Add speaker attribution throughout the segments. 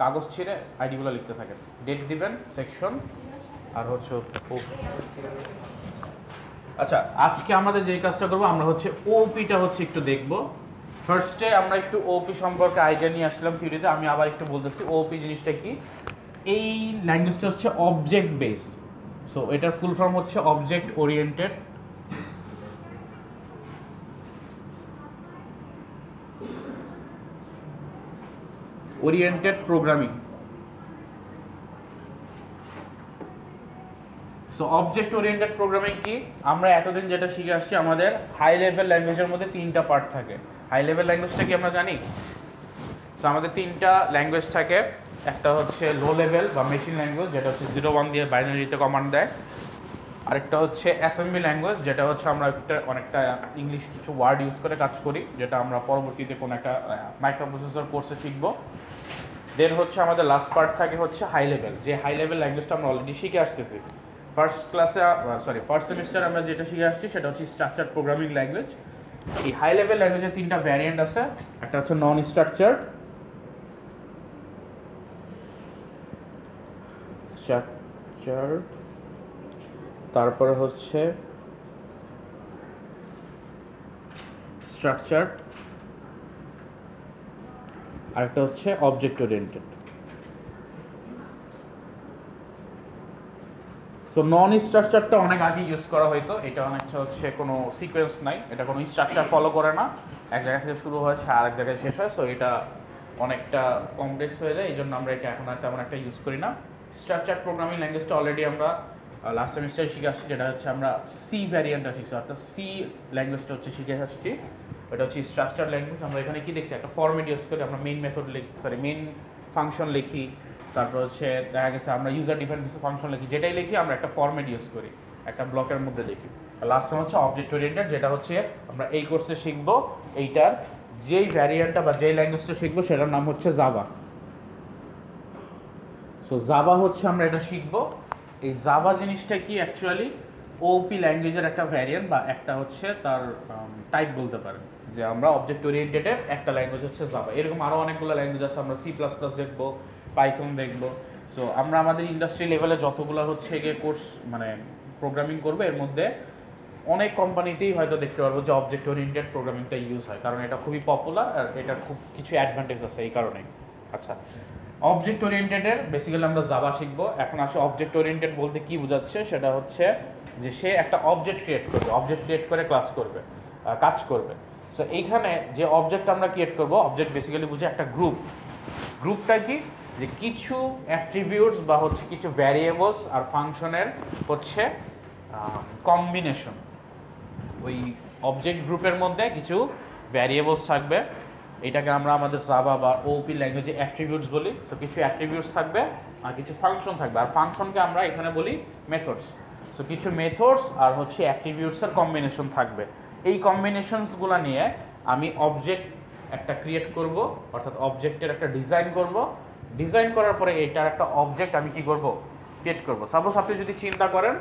Speaker 1: কাগজ ছিঁড়ে আইডিগুলো লিখতে থাকেন, ডেট দিবেন, সেকশন, আর হচ্ছে আচ্ছা আজকে আমাদের যে কাজটা করবো আমরা হচ্ছে ওপিটা হচ্ছে একটু দেখব। ফার্স্টে আমরা একটু ওপি সম্পর্কে আইডিয়া নিয়ে আসলাম থিওরিতে, আমি আবার একটু বলতেছি ওপি জিনিসটা কি। এই ল্যাঙ্গুয়েজটা হচ্ছে অবজেক্ট বেস, সো এটার ফুল ফর্ম হচ্ছে object oriented programming. So object oriented programming কি, আমরা এতদিন যেটা শিখে আসছি আমাদের হাই লেভেল ল্যাঙ্গুয়েজের মধ্যে তিনটা পার্ট থাকে। হাই লেভেল ল্যাঙ্গুয়েজটা কি আমরা জানি? সো আমাদের তিনটা ল্যাঙ্গুয়েজ থাকে, একটা হচ্ছে লো লেভেল বা মেশিন ল্যাঙ্গুয়েজ যেটা হচ্ছে 0-1 দিয়ে বাইনারিতে কমান্ড দেয়, আরেকটা হচ্ছে অ্যাসেম্বলি ল্যাঙ্গুয়েজ যেটা হচ্ছে আমরা অনেকটা ইংলিশ কিছু ওয়ার্ড ইউজ করে কাজ করি, যেটা আমরা পরবর্তীতে কোনো একটা মাইক্রোপ্রসেসর কোর্সে শিখব। দেন হচ্ছে আমাদের লাস্ট পার্ট থাকে হচ্ছে হাই লেভেল, যে হাই লেভেল ল্যাঙ্গুয়েজটা আমরা অলরেডি শিখে আসতেছি। ফার্স্ট সেমিস্টার আমরা যেটা শিখে আসছি সেটা হচ্ছে স্ট্রাকচার্ড প্রোগ্রামিং ল্যাঙ্গুয়েজ। এই হাই লেভেল ল্যাঙ্গুয়েজের তিনটা ভ্যারিয়েন্ট আছে, একটা হচ্ছে নন স্ট্রাকচার্ড, তারপরে হচ্ছে স্ট্রাকচার্ড, আরেকটা হচ্ছে অবজেক্ট ওরিয়েন্টেড। সো নন স্ট্রাকচারটা অনেক আগে ইউজ করা হয়তো, এটা অনেকটা হচ্ছে কোনো সিকোয়েন্স নাই, এটা কোনো স্ট্রাকচার ফলো করে না, এক জায়গা থেকে শুরু হয়েছে আরেক জায়গায় শেষ হয়, সো এটা অনেকটা কমপ্লেক্স হয়ে যায়, এই জন্য আমরা এটা এখন আর তেমন একটা ইউজ করি না। স্ট্রাকচার প্রোগ্রামিং ল্যাঙ্গুয়েজটা অলরেডি আমরা লাস্ট সেমিস্টারে শিখে আসছি, যেটা হচ্ছে আমরা সি ভ্যারিয়েন্টটা শিখছি, অর্থাৎ সি ল্যাঙ্গুয়েজটা হচ্ছে শিখে আসছি, এটা হচ্ছে স্ট্রাকচার ল্যাঙ্গুয়েজ। আমরা এখানে কি দেখছি, একটা ফরম্যাট ইউজ করি, আমরা মেইন মেথড লিখি, মেইন ফাংশন লিখি, তারপর হচ্ছে দেখা গেছে আমরা ইউজার ডিফারেন্ট কিছু ফাংশন লিখি, যেটাই লিখি আমরা একটা ফরম্যাট ইউজ করি, একটা ব্লকের মধ্যে লিখি। লাস্ট হচ্ছে অবজেক্ট ওরিয়েন্টেড, যেটা হচ্ছে আমরা এই কোর্সে শিখবো, এইটার যেই ভ্যারিয়েন্টটা বা যেই ল্যাঙ্গুয়েজটা শিখবো সেটার নাম হচ্ছে জাভা। সো জাভা হচ্ছে আমরা এটা শিখবো। এই জাভা জিনিসটা কি অ্যাকচুয়ালি ওপি ল্যাঙ্গুয়েজের একটা ভ্যারিয়েন্ট বা একটা হচ্ছে তার টাইপ বলতে পারেন, যে আমরা অবজেক্ট ওরিয়েন্টেডের একটা ল্যাঙ্গুয়েজ হচ্ছে জাভা। এরকম আরও অনেকগুলো ল্যাঙ্গুয়েজ আছে, আমরা সি প্লাস প্লাস দেখবো, পাইথন দেখবো। সো আমরা আমাদের ইন্ডাস্ট্রি লেভেলে যতগুলো হচ্ছে গিয়ে কোর্স মানে প্রোগ্রামিং করবো, এর মধ্যে অনেক কোম্পানিতেই হয়তো দেখতে পারবো যে অবজেক্ট ওরিয়েন্টেড প্রোগ্রামিংটা ইউজ হয়, কারণ এটা খুবই পপুলার আর এটার খুব কিছু অ্যাডভান্টেজ আছে এই কারণেই। আচ্ছা, অবজেক্ট ওরিয়েন্টেডের বেসিক্যালি আমরা জাভা শিখবো। এখন আসলে অবজেক্ট ওরিয়েন্টেড বলতে কি বোঝাচ্ছে, সেটা হচ্ছে যে সে একটা অবজেক্ট ক্রিয়েট করবে, অবজেক্ট ক্রিয়েট করে ক্লাস করবে, কাজ করবে। সো এইখানে যে অবজেক্ট আমরা ক্রিয়েট করবো, অবজেক্ট বেসিক্যালি বুঝে একটা গ্রুপ। গ্রুপটা কি, যে কিছু অ্যাট্রিবিউটস বা হচ্ছে কিছু ভ্যারিয়েবলস আর ফাংশনের হচ্ছে কম্বিনেশন। ওই অবজেক্ট গ্রুপের মধ্যে কিছু ভ্যারিয়েবলস থাকবে, এটাকে আমরা আমাদের জাভা বা ওপি ল্যাঙ্গুয়েজে অ্যাট্রিবিউটস বলি। সো কিছু অ্যাট্রিবিউটস থাকবে আর কিছু ফাংশন থাকবে, আর ফাংশনকে আমরা এখানে বলি মেথডস। সো কিছু মেথডস আর হচ্ছে অ্যাট্রিবিউটসের কম্বিনেশন থাকবে। এই কম্বিনেশনসগুলো নিয়ে আমি অবজেক্ট একটা ক্রিয়েট করব, অর্থাৎ অবজেক্টের একটা ডিজাইন করব। ডিজাইন করার পরে এটার একটা অবজেক্ট আমি কি করব, ক্রিয়েট করব। সাপোজ আপনি যদি চিন্তা করেন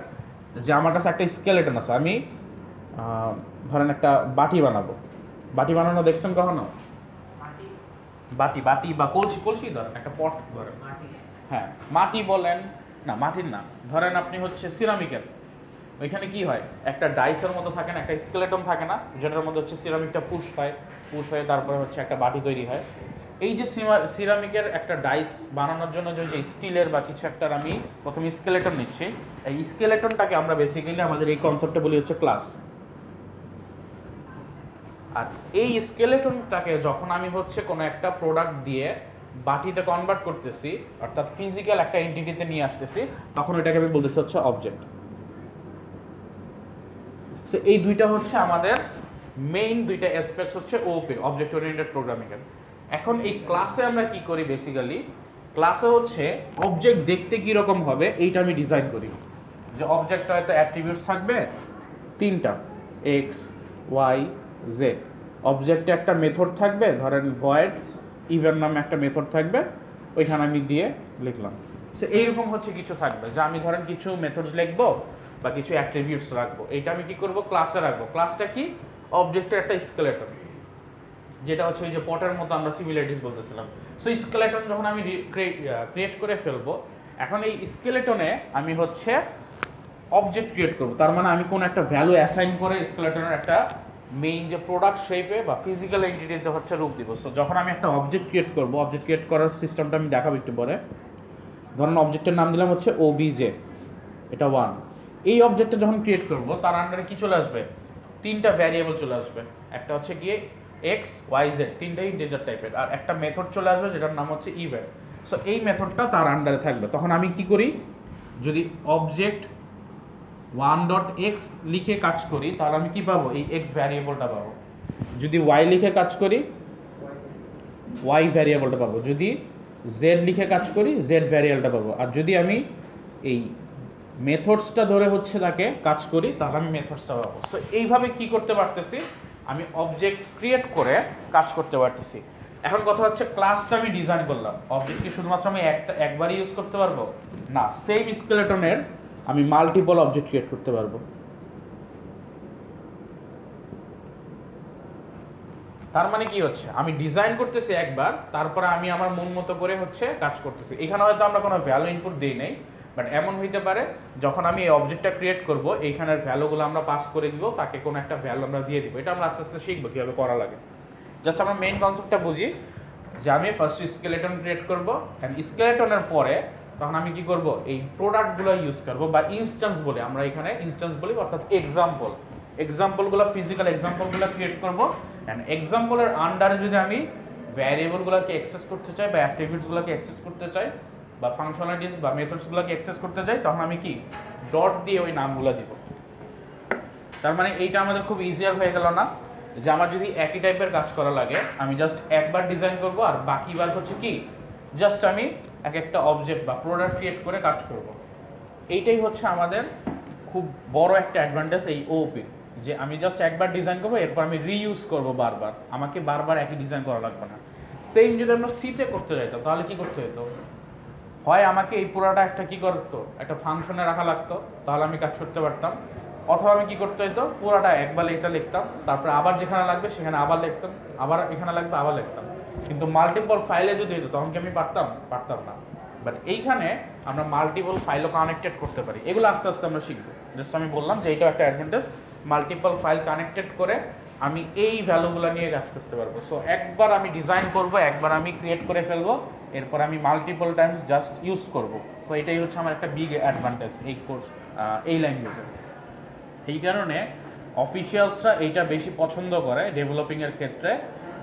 Speaker 1: যে আমার কাছে একটা স্কেলেটন আছে, আমি ধরেন একটা বাটি বানাবো। বাটি বানানো দেখছেন কখনো? বাটি বাটি বা কলসি, কলসি ধরেন, একটা পট ধরেন, হ্যাঁ মাটি বলেন না, মাটির না, ধরেন আপনি হচ্ছে সিরামিকের, ওইখানে কি হয়, একটা ডাইসের মতো থাকে না, একটা স্কেলেটন থাকে না, যেটার মধ্যে হচ্ছে সিরামিকটা পুশ হয়, পুশ হয়ে তারপরে হচ্ছে একটা বাটি তৈরি হয়। এই যে সিরামিকের একটা ডাইস বানানোর জন্য যে স্টিলের বা কিছু একটা আমি প্রথমে স্কেলেটন নিচ্ছি, এই স্কেলেটনটাকে আমরা বেসিক্যালি আমাদের এই কনসেপ্টে বলি হচ্ছে ক্লাস। আর এই স্কেলেটনটাকে যখন আমি হচ্ছে কোনো একটা প্রোডাক্ট দিয়ে বাটিতে কনভার্ট করতেছি, অর্থাৎ ফিজিক্যাল একটা এন্টিটিতে নিয়ে আসতেছি, তখন ওইটাকে আমি বলতেছি হচ্ছে অবজেক্ট। সো এই দুইটা হচ্ছে আমাদের মেইন দুইটা অ্যাসপেক্টস হচ্ছে ওপির, অবজেক্ট ওরিয়েন্টেড প্রোগ্রামিং এর। এখন এই ক্লাসে আমরা কি করি, বেসিক্যালি ক্লাসে হচ্ছে অবজেক্ট দেখতে কি রকম হবে এইটা আমি ডিজাইন করি। যে অবজেক্টটা হয়তো অ্যাট্রিবিউটস থাকবে তিনটা, এক্স ওয়াই জেড। অবজেক্টে একটা মেথড থাকবে, ধরেন ভয়েড ইভেন নামে একটা মেথড থাকবে, ওইখানে আমি দিয়ে লিখলাম। সো এইরকম হচ্ছে কিছু থাকবে, যে আমি ধরেন কিছু মেথডস লিখবো বা কিছু অ্যাট্রিবিউটস রাখবো, এইটা আমি কি করব, ক্লাসে রাখবো। ক্লাসটা কি, অবজেক্টের একটা স্কেলেটন। যেটা হচ্ছে ওই যে পটের মতো আমরা সিমিলারিটিস বলতেছিলাম। সো স্কেলেটন যখন আমি ক্রিয়েট করে ফেলবো, এখন এই স্কেলেটনে আমি হচ্ছে অবজেক্ট ক্রিয়েট করব। তার মানে আমি কোনো একটা ভ্যালু অ্যাসাইন করে স্কেলেটনের একটা মেইন যে প্রোডাক্ট শেপে বা ফিজিক্যাল এন্টিটিতে হচ্ছে রূপ দিব। সো যখন আমি একটা অবজেক্ট ক্রিয়েট করব, অবজেক্ট ক্রিয়েট করার সিস্টেমটা আমি দেখাবো একটু পরে। ধরুন অবজেক্টের নাম দিলাম হচ্ছে ওবিজে, এটা 1। এই অবজেক্টটা যখন ক্রিয়েট করব তার আন্ডারে কি চলে আসবে, 3টা ভ্যারিয়েবল চলে আসবে। একটা হচ্ছে গিয়ে এক্স ওয়াই জেড, 3টাই ইন্টিজার টাইপের, আর একটা মেথড চলে আসবে যেটার নাম হচ্ছে ইভেন্ট। সো এই মেথডটা তার আন্ডারে থাকবে। তখন আমি কি করি, যদি অবজেক্ট 1.x লিখে কাজ করি তাহলে আমি কি পাবো, এই x ভ্যারিয়েবলটা পাবো। যদি y লিখে কাজ করি y ভ্যারিয়েবলটা পাবো। যদি z লিখে কাজ করি z ভ্যারিয়েবলটা পাবো। আর যদি আমি এই মেথডসটা ধরে হচ্ছে তাকে কাজ করি তাহলে আমি মেথডসটা পাবো। সো এইভাবে কি করতে পারতেছি, আমি অবজেক্ট ক্রিয়েট করে কাজ করতে পারতেছি। এখন কথা হচ্ছে ক্লাসটা আমি ডিজাইন করলাম, অবজেক্ট কি শুধুমাত্র আমি একবারই ইউজ করতে পারবো না, সেম স্কেলেটনের আমি মাল্টিপল অবজেক্ট ক্রিয়েট করতে পারবো। তার মানে কি হচ্ছে, আমি ডিজাইন করতেছি একবার, তারপরে আমি আমার মন মতো করে হচ্ছে কাজ করতেছি। এখানে হয়তো আমরা কোনো ভ্যালু ইনপুট দিই নাই, বাট এমন হইতে পারে যখন আমি এই অবজেক্টটা ক্রিয়েট করব এইখানের ভ্যালুগুলো আমরা পাস করে দিব, তাকে কোনো একটা ভ্যালু আমরা দিয়ে দিব। এটা আমরা আস্তে আস্তে শিখবো কীভাবে করা লাগে। জাস্ট আমরা মেইন কনসেপ্টটা বুঝি যে আমি ফার্স্ট স্কেলেটন ক্রিয়েট করব, অ্যান্ড স্কেলেটনের পরে তখন আমি কি করব, এই প্রোডাক্টগুলো ইউজ করব বা ইনস্ট্যান্স বলে, আমরা এখানে ইনস্ট্যান্স বলি, অর্থাৎ এক্সাম্পলগুলো ফিজিক্যাল এক্সাম্পলগুলো ক্রিয়েট করব। অ্যান্ড এক্সাম্পলের আন্ডারে যদি আমি ভ্যারিয়েবলগুলোকে অ্যাক্সেস করতে চাই বা অ্যাট্রিবিউটসগুলোকে অ্যাক্সেস করতে চাই বা ফাংশনালিটিস বা মেথডসগুলোকে অ্যাক্সেস করতে চাই, তখন আমি কি ডট দিয়ে ওই নামগুলো দিব। তার মানে এইটা আমাদের খুব ইজিয়ার হয়ে গেল না, যে আমার যদি একই টাইপের কাজ করা লাগে আমি জাস্ট একবার ডিজাইন করব আর বাকিবার হচ্ছে কি জাস্ট আমি এক একটা অবজেক্ট বা প্রোডাক্ট ক্রিয়েট করে কাজ করব। এইটাই হচ্ছে আমাদের খুব বড় একটা অ্যাডভান্টেজ এই ওপি, যে আমি জাস্ট একবার ডিজাইন করবো, এরপর আমি রিইউজ করব বারবার, আমাকে বারবার একই ডিজাইন করা লাগবে না। সেম যদি আমরা সিতে করতে যাইতাম তাহলে কি করতে হতো, হয় আমাকে এই পুরাটা একটা কি করতো, একটা ফাংশনে রাখা লাগতো, তাহলে আমি কাজ করতে পারতাম। অথবা আমি কি করতে হতো, পুরাটা একবার এটা লিখতাম, তারপরে আবার যেখানে লাগবে সেখানে আবার লিখতাম, আবার এখানে লাগবে আবার লিখতাম। কিন্তু মাল্টিপল ফাইলে যদি হতো তখন কি আমি পারতাম না। বাট এইখানে আমরা মাল্টিপল ফাইলও কানেক্টেড করতে পারি। এগুলো আস্তে আস্তে আমরা শিখবো। জাস্ট আমি বললাম যে এইটাও একটা অ্যাডভান্টেজ, মাল্টিপল ফাইল কানেক্টেড করে আমি এই ভ্যালুগুলো নিয়ে কাজ করতে পারবো। সো একবার আমি ডিজাইন করব, একবার আমি ক্রিয়েট করে ফেলবো, এরপর আমি মাল্টিপল টাইমস জাস্ট ইউজ করব। তো এটাই হচ্ছে আমার একটা বিগ অ্যাডভান্টেজ এই কোর্স, এই ল্যাঙ্গুয়েজে। এই কারণে অফিসিয়ালসরা এইটা বেশি পছন্দ করে ডেভেলপিংয়ের ক্ষেত্রে,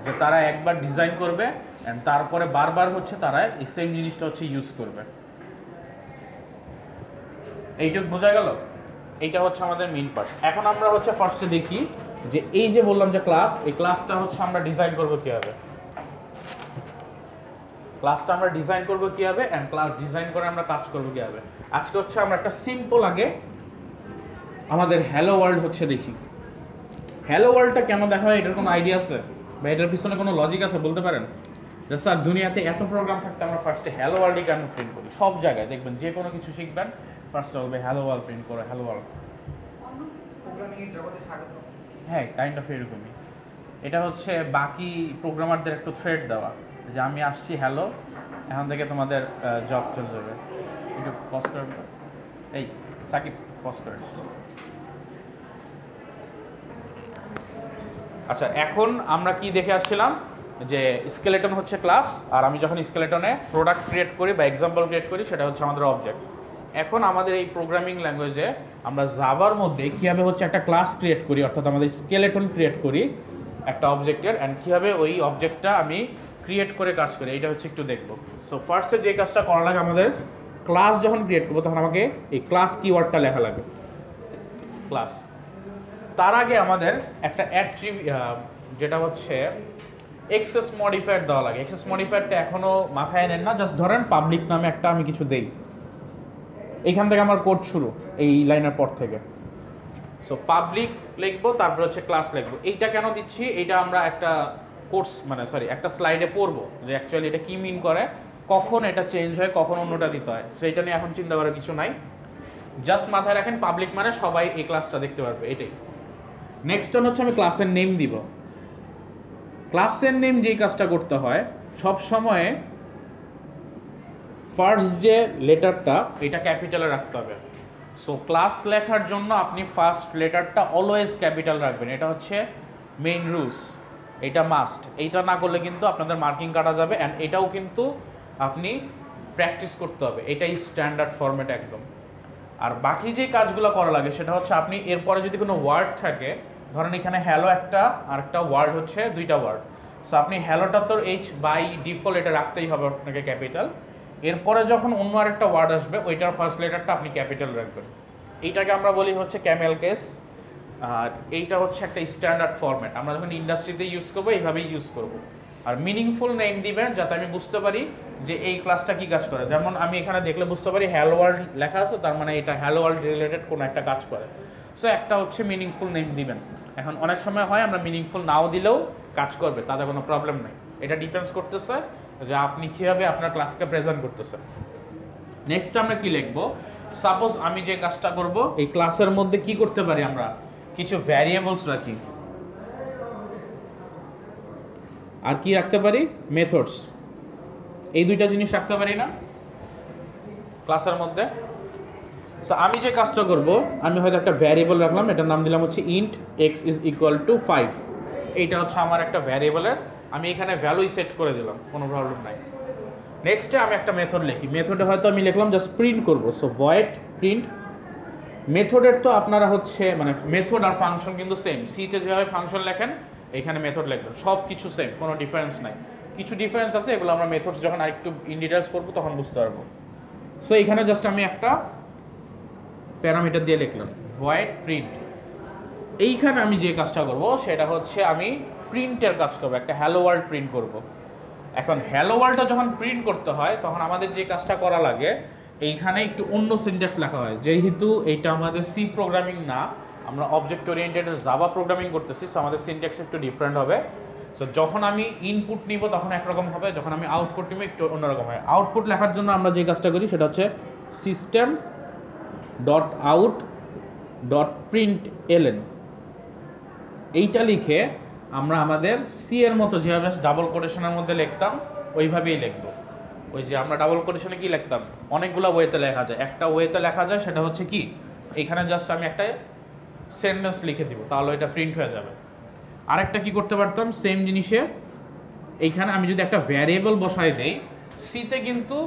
Speaker 1: যে তারা একবার ডিজাইন করবে অ্যান্ড তারপরে বারবার হচ্ছে তারা এই সেম জিনিসটা হচ্ছে ইউজ করবে। এইটুকু বোঝা গেল? এইটা হচ্ছে আমাদের মেইন পার্ট। এখন আমরা হচ্ছে ফার্স্টে দেখি যে এই যে বললাম যে ক্লাস, এই ক্লাসটা হচ্ছে আমরা ডিজাইন করবো কীভাবে, অ্যান্ড ক্লাস ডিজাইন করে আমরা কাজ করবো কীভাবে। আজকে হচ্ছে আমরা একটা সিম্পল আগে আমাদের হ্যালো ওয়ার্ল্ড হচ্ছে দেখি। হ্যালো ওয়ার্ল্ডটা কেন দেখা হয়, এটার কোনো আইডিয়া আছে বা এটার পিছনে কোনো লজিক আছে বলতে পারেন? যে স্যার দুনিয়াতে এত প্রোগ্রাম থাকতে আমরা ফার্স্টে হ্যালো ওয়ার্ল্ডই কেন প্রিন্ট করি? সব জায়গায় দেখবেন যে কোনো কিছু শিখবেন ফার্স্টে বলবে হ্যালো ওয়ার্ল্ড প্রিন্ট করো, হ্যালো ওয়ার্ল্ড। হ্যাঁ, কাইন্ড অফ এরকমই। এটা হচ্ছে বাকি প্রোগ্রামারদের একটু থ্রেড দেওয়া, যে আমি আসছি হ্যালো, এখন থেকে তোমাদের জব চলে যাবে। একটু পজ করেন, এই সাকিব পজ করেন। আচ্ছা, এখন আমরা কি দেখে আসছিলাম যে স্কেলেটন হচ্ছে ক্লাস, আর আমি যখন স্কেলেটনে প্রোডাক্ট ক্রিয়েট করি বা এক্সাম্পল ক্রিয়েট করি সেটা হচ্ছে আমাদের অবজেক্ট। এখন আমাদের এই প্রোগ্রামিং ল্যাঙ্গুয়েজে আমরা জাভার মধ্যে কীভাবে হচ্ছে একটা ক্লাস ক্রিয়েট করি, অর্থাৎ আমাদের স্কেলেটন ক্রিয়েট করি একটা অবজেক্টের, অ্যান্ড কীভাবে ওই অবজেক্টটা আমি ক্রিয়েট করে কাজ করি, এইটা হচ্ছে একটু দেখব। সো ফার্স্টে যে কাজটা করা লাগে, আমাদের ক্লাস যখন ক্রিয়েট করবো তখন আমাকে এই ক্লাস কিওয়ার্ডটা লেখা লাগে, ক্লাস। তার আগে আমাদের একটা যেটা হচ্ছে এক্সেস মডিফায়ার দেওয়া লাগে। এক্সেস মডিফায়ারটা এখনও মাথায় নেন না, জাস্ট ধরেন পাবলিক নামে একটা আমি কিছু দেই, এইখান থেকে আমার কোড শুরু, এই লাইনের পর থেকে। সো পাবলিক লিখবো, তারপর হচ্ছে ক্লাস লিখবো। এইটা কেন দিচ্ছি, এইটা আমরা একটা কোর্স একটা স্লাইডে পড়বো যে অ্যাকচুয়ালি এটা কী মিন করে, কখন এটা চেঞ্জ হয়, কখন অন্যটা দিতে হয়। সো এইটা নিয়ে এখন চিন্তা করার কিছু নাই, জাস্ট মাথায় রাখেন পাবলিক মানে সবাই এই ক্লাসটা দেখতে পারবে, এটাই। নেক্সট হচ্ছে আমি ক্লাসের নেম দিব। ক্লাসের নেম যেই কাজটা করতে হয় সব সময় ফার্স্ট যে লেটারটা এটা ক্যাপিটালে রাখতে হবে। সো ক্লাস লেখার জন্য আপনি ফার্স্ট লেটারটা অলওয়েজ ক্যাপিটাল রাখবেন, এটা হচ্ছে মেইন রুলস, এটা মাস্ট। এইটা না করলে কিন্তু আপনাদের মার্কিং কাটা যাবে, অ্যান্ড এটাও কিন্তু আপনি প্র্যাকটিস করতে হবে, এটাই স্ট্যান্ডার্ড ফরম্যাট একদম। আর বাকি যে কাজগুলো করা লাগে সেটা হচ্ছে আপনি এরপরে যদি কোনো ওয়ার্ড থাকে, ধরেন এখানে হ্যালো একটা আর একটা ওয়ার্ড হচ্ছে দুইটা ওয়ার্ড, সো আপনি হ্যালোটা তো এইচ বাই ডিফল্ট এটা রাখতেই হবে আপনাকে ক্যাপিটাল। এরপরে যখন অন্য আরেকটা ওয়ার্ড আসবে ওইটার ফার্স্ট লেটারটা আপনি ক্যাপিটাল রাখবেন, এইটাকে আমরা বলি হচ্ছে ক্যামেল কেস। আর এইটা হচ্ছে একটা স্ট্যান্ডার্ড ফরম্যাট, আমরা যখন ইন্ডাস্ট্রিতে ইউজ করবো এইভাবেই ইউজ করব। আর মিনিংফুল নেম দিবেন যাতে আমি বুঝতে পারি যে এই ক্লাসটা কী কাজ করে। যেমন আমি এখানে দেখলে বুঝতে পারি হ্যালো ওয়ার্ল্ড লেখা আছে, তার মানে এটা হ্যালো ওয়ার্ল্ড রিলেটেড কোনো একটা কাজ করে। সো একটা হচ্ছে মিনিংফুল নেম দিবেন। এখন অনেক সময় হয় আমরা মিনিংফুল নাও দিলেও কাজ করবে, তাতে কোনো প্রবলেম নেই, এটা ডিপেন্ডস করতেছে যে আপনি কীভাবে আপনার ক্লাসকে প্রেজেন্ট করতেছেন। নেক্সট আমরা কি লিখবো, সাপোজ আমি যে কাজটা করব এই ক্লাসের মধ্যে কি করতে পারি, আমরা কিছু ভ্যারিয়েবলস রাখি, আর কি রাখতে পারি, মেথডস, এই দুইটা জিনিস রাখতে পারি না ক্লাসের মধ্যে। সো আমি যে কাজটা করব, আমি হয়তো একটা ভ্যারিয়েবল রাখলাম, এটার নাম দিলাম হচ্ছে int x is equal two 5। এইটা হচ্ছে আমার একটা ভ্যারিয়েবলের, আমি এখানে ভ্যালুই সেট করে দিলাম, কোনো প্রবলেম নাই। নেক্সটে আমি একটা মেথড লিখি, মেথডে হয়তো আমি লিখলাম জাস্ট প্রিন্ট করবো, সো ভয়েড প্রিন্ট। মেথডের তো আপনারা হচ্ছে মানে মেথড আর ফাংশন কিন্তু সেম, সিতে যেভাবে ফাংশন লেখেন এখানে মেথড লিখবেন, সব কিছু সেম, কোনো ডিফারেন্স নাই। কিছু ডিফারেন্স আছে, এগুলো আমরা মেথডস যখন আরেকটু ইন ডিটেলস করবো তখন বুঝতে পারবো। সো এখানে জাস্ট আমি একটা প্যারামিটার দিয়ে লিখলাম ভয়েড প্রিন্ট। এইখানে আমি যে কাজটা করব সেটা হচ্ছে আমি প্রিন্টের কাজ করবো, একটা হ্যালো ওয়ার্ল্ড প্রিন্ট করব। এখন হ্যালো ওয়ার্ল্ডটা যখন প্রিন্ট করতে হয় তখন আমাদের যে কাজটা করা লাগে, এইখানে একটু অন্য সিনট্যাক্স লেখা হয়, যেহেতু এইটা আমাদের সি প্রোগ্রামিং না, আমরা অবজেক্ট ওরিয়েন্টেড জাভা প্রোগ্রামিং করতেছি, সো আমাদের সিনট্যাক্স একটু ডিফারেন্ট হবে। সো যখন আমি ইনপুট নিব তখন একরকম হবে, যখন আমি আউটপুট নিব একটু অন্যরকম হয়। আউটপুট লেখার জন্য আমরা যে কাজটা করি সেটা হচ্ছে system dot out dot println, এইটা লিখে আমরা আমাদের সি এর মতো যেভাবে ডাবল কোটেশনের মধ্যে লিখতাম ওইভাবেই লিখবো। ওই যে আমরা ডাবল কোটেশনে কি লিখতাম, অনেকগুলো ওয়েতে লেখা যায়, একটা ওয়েতে লেখা যায় সেটা হচ্ছে কি, এখানে জাস্ট আমি একটা সেন্টেন্স লিখে দিব, তাহলে এটা প্রিন্ট হয়ে যাবে। আরেকটা কি করতে পারতাম, সেম জিনিসে এইখানে আমি যদি একটা ভ্যারিয়েবল বসাই দেই, সিতে কিন্তু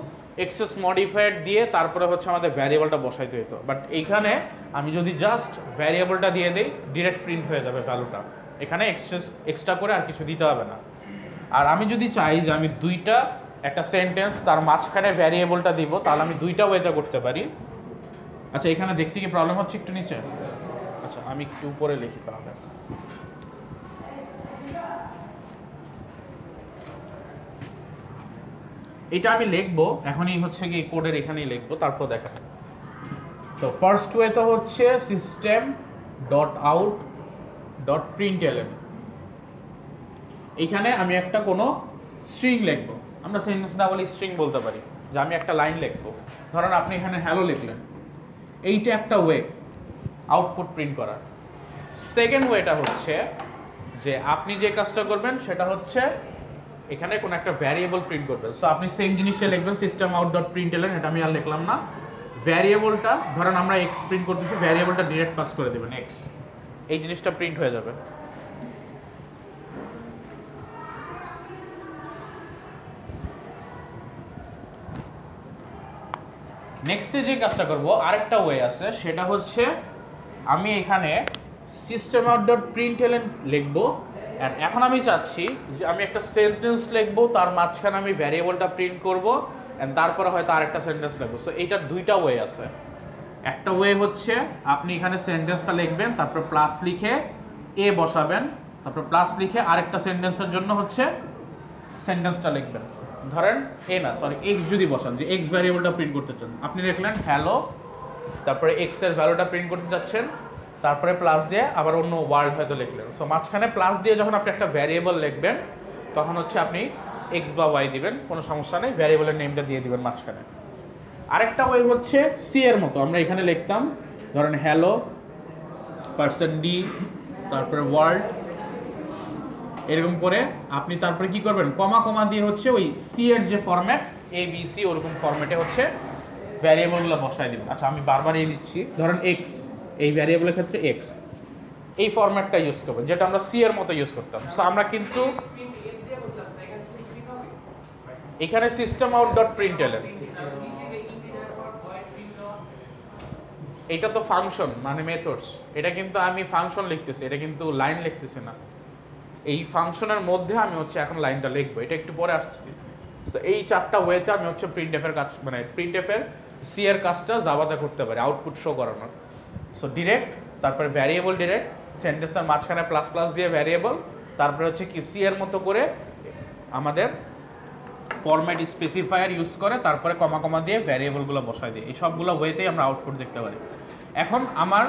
Speaker 1: এক্সেস মডিফায়ার দিয়ে তারপরে হচ্ছে আমাদের ভ্যারিয়েবলটা বসাইতে হতো, বাট এইখানে আমি যদি জাস্ট ভ্যারিয়েবলটা দিয়ে দেই ডিরেক্ট প্রিন্ট হয়ে যাবে ভ্যালুটা, এখানে এক্সট্রা করে আর কিছু দিতে হবে না। আর আমি যদি চাই যে আমি দুইটা একটা সেন্টেন্স তার মাঝখানে ভ্যারিয়েবলটা দিব, তাহলে আমি দুইটা ওয়েতে করতে পারি। আচ্ছা এখানে দেখতে কি প্রবলেম হচ্ছে একটু নিচে, আচ্ছা আমি একটু উপরে লিখি তাহলে। এটা আমি লিখবো এখনই, হচ্ছে কি কোডের এখানেই লিখবো, তারপর দেখা। সো ফার্স্ট ওয়ে তো হচ্ছে system dot out dot println, এইখানে আমি একটা কোনো স্ট্রিং লিখবো, আমরা সেন্টেন্স না বলে স্ট্রিং বলতে পারি, যে আমি একটা লাইন লিখবো, ধরেন আপনি এখানে হ্যালো লিখলেন, এইটা একটা ওয়ে আউটপুট প্রিন্ট করার। সেকেন্ড ওয়েটা হচ্ছে যে আপনি যে কাজটা করবেন সেটা হচ্ছে এখানে কোনো একটা ভ্যারিয়েবল প্রিন্ট করবেন। সো আপনি সেম জিনিসটা লিখবেন system out dot println, এটা আমি আর লিখলাম না। ভ্যারিয়েবলটা ধরেন আমরা এক্স প্রিন্ট করতেছি, ভ্যারিয়েবলটা ডিরেক্ট পাস করে দেবেন এক্স, এই জিনিসটা প্রিন্ট হয়ে যাবে। নেক্সটে যে কাজটা করব আরেকটা ওয়ে আছে, সেটা হচ্ছে আমি এখানে system out dot println লিখবো, অ্যান্ড এখন আমি চাচ্ছি যে আমি একটা সেন্টেন্স লিখবো, তার মাঝখানে আমি ভ্যারিয়েবলটা প্রিন্ট করবো, অ্যান্ড তারপরে হয়তো আরেকটা সেন্টেন্স লিখবো। সো এইটার দুইটা ওয়ে আছে। একটা ওয়ে হচ্ছে আপনি এখানে সেন্টেন্সটা লিখবেন, তারপর প্লাস লিখে এ বসাবেন, তারপর প্লাস লিখে আরেকটা সেন্টেন্সের জন্য হচ্ছে সেন্টেন্সটা লিখবেন। ধরেন এ না সরি এক্স যদি বসান, যে এক্স ভ্যারিয়েবলটা প্রিন্ট করতে চান, আপনি লিখলেন হ্যালো, তারপরে এক্স এর ভ্যালুটা প্রিন্ট করতে যাচ্ছেন, তারপরে প্লাস দিয়ে আবার অন্য ওয়ার্ড হয়তো লিখলেন। সো মাঝখানে প্লাস দিয়ে যখন আপনি একটা ভ্যারিয়েবল লিখবেন তখন হচ্ছে আপনি এক্স বা ওয়াই দিবেন, কোনো সমস্যা নেই, ভ্যারিয়েবলের নেমটা দিয়ে দিবেন মাঝখানে। আরেকটা ওয়ে হচ্ছে সি এর মতো, আমরা এখানে লিখতাম ধরেন হ্যালো পার্সন ডি, তারপরে ওয়ার্ল্ড, এরকম করে আপনি তারপরে কি করবেন, কমা কমা দিয়ে হচ্ছে ওই সি এর যে ফরম্যাট এ বি সি ওরকম ফরম্যাটে হচ্ছে ভ্যারিয়েবলগুলো বসায় দিবেন। আচ্ছা আমি বারবার এই দিচ্ছি, ধরেন এক্স, এই ভ্যারিয়েবলের ক্ষেত্রে এক্স, এই ফরম্যাটটা ইউজ করবেন যেটা আমরা সি এর মতো ইউজ করতাম। সো আমরা কিন্তু এখানে সিস্টেম আউট ডট প্রিন্টএলএন, এটা তো ফাংশন মানে মেথডস, এটা কিন্তু আমি ফাংশন লিখতেছি, এটা কিন্তু লাইন লিখতেছি না। এই ফাংশনের মধ্যে আমি হচ্ছে এখন লাইনটা লিখবো, এটা একটু পরে আসছি। সো এই চারটা ওয়েতে আমি হচ্ছে প্রিন্টএফ এর কাজ, মানে প্রিন্টএফ এর সি এর কাজটা জাভাতে করতে পারি, আউটপুট শো করানোর। সো ডিরেক্ট, তারপরে ভ্যারিয়েবল ডিরেক্ট, সেন্টেন্সের মাঝখানে প্লাস প্লাস দিয়ে ভ্যারিয়েবল, তারপরে হচ্ছে কি সি এর মতো করে আমাদের ফরম্যাট স্পেসিফায়ার ইউজ করে তারপরে কমা কমা দিয়ে ভ্যারিয়েবলগুলো বসায় দিই। এই সবগুলো ওয়েতেই আমরা আউটপুট দেখতে পারি। এখন আমার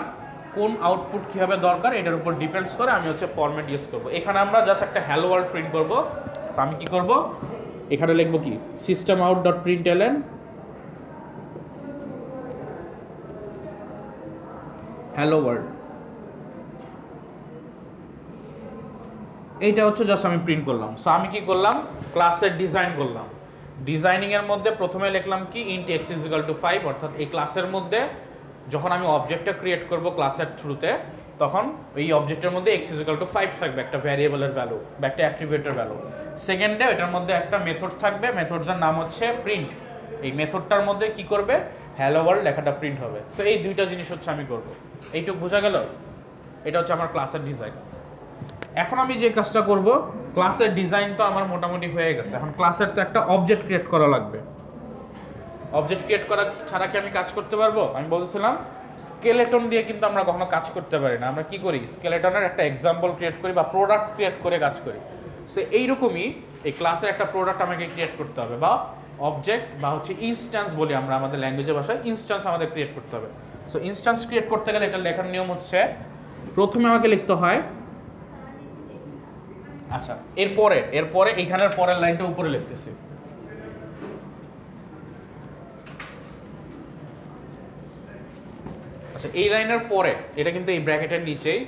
Speaker 1: কোন আউটপুট কীভাবে দরকার এটার উপর ডিপেন্ডস করে আমি হচ্ছে ফরম্যাট ইউজ করব। এখানে আমরা জাস্ট একটা হ্যালো ওয়ার্ল্ড প্রিন্ট করব। সো আমি কি করব, এখানে লিখব কি system out dot println hello world, এইটা হচ্ছে জাস্ট আমি প্রিন্ট করলাম। সো আমি কি করলাম, ক্লাসের ডিজাইন করলাম। ডিজাইনিং এর মধ্যে প্রথমে লিখলাম কি int x is equal two 5, অর্থাৎ এই ক্লাসের মধ্যে যখন আমি অবজেক্টটা ক্রিয়েট করব ক্লাসের থ্রুতে, তখন এই অবজেক্টের মধ্যে এক্স ইজ ইকুয়াল টু 5 থাকবে, একটা ভ্যারিয়েবলের ভ্যালু বা একটা অ্যাট্রিবিউটের ভ্যালু। সেকেন্ডে এটার মধ্যে একটা মেথড থাকবে, মেথডটার নাম হচ্ছে প্রিন্ট। এই মেথডটার মধ্যে কি করবে, হ্যালো ওয়ার্ল্ড লেখাটা প্রিন্ট হবে। সো এই দুইটা জিনিস হচ্ছে আমি করব। এইটুকু বোঝা গেল? এটা হচ্ছে আমার ক্লাসের ডিজাইন। এখন আমি যে কাজটা করব, ক্লাসের ডিজাইন তো আমার মোটামুটি হয়ে গেছে, এখন ক্লাসের তো একটা অবজেক্ট ক্রিয়েট করা লাগবে। অবজেক্ট ক্রিয়েট করা ছাড়া কি আমি কাজ করতে পারবো? আমি বলছিলাম স্কেলেটন দিয়ে কিন্তু আমরা কখনো কাজ করতে পারি না। আমরা কি করি, স্কেলেটনের একটা এক্সাম্পল ক্রিয়েট করি বা প্রোডাক্ট ক্রিয়েট করে কাজ করি। সো এইরকমই এই ক্লাসের একটা প্রোডাক্ট আমাকে ক্রিয়েট করতে হবে, বা অবজেক্ট বা হচ্ছে ইনস্ট্যান্স বলি আমরা আমাদের ল্যাঙ্গুয়েজের ভাষায়, ইনস্ট্যান্স আমাদের ক্রিয়েট করতে হবে। সো ইনস্ট্যান্স ক্রিয়েট করতে গেলে এটা লেখার নিয়ম হচ্ছে প্রথমে আমাকে লিখতে হয়, আচ্ছা এরপরে এইখানের পরের লাইনটা উপরে লিখতেছি। আচ্ছা এই লাইনের পরে এটা কিন্তু এই ব্র্যাকেটের নিচেই।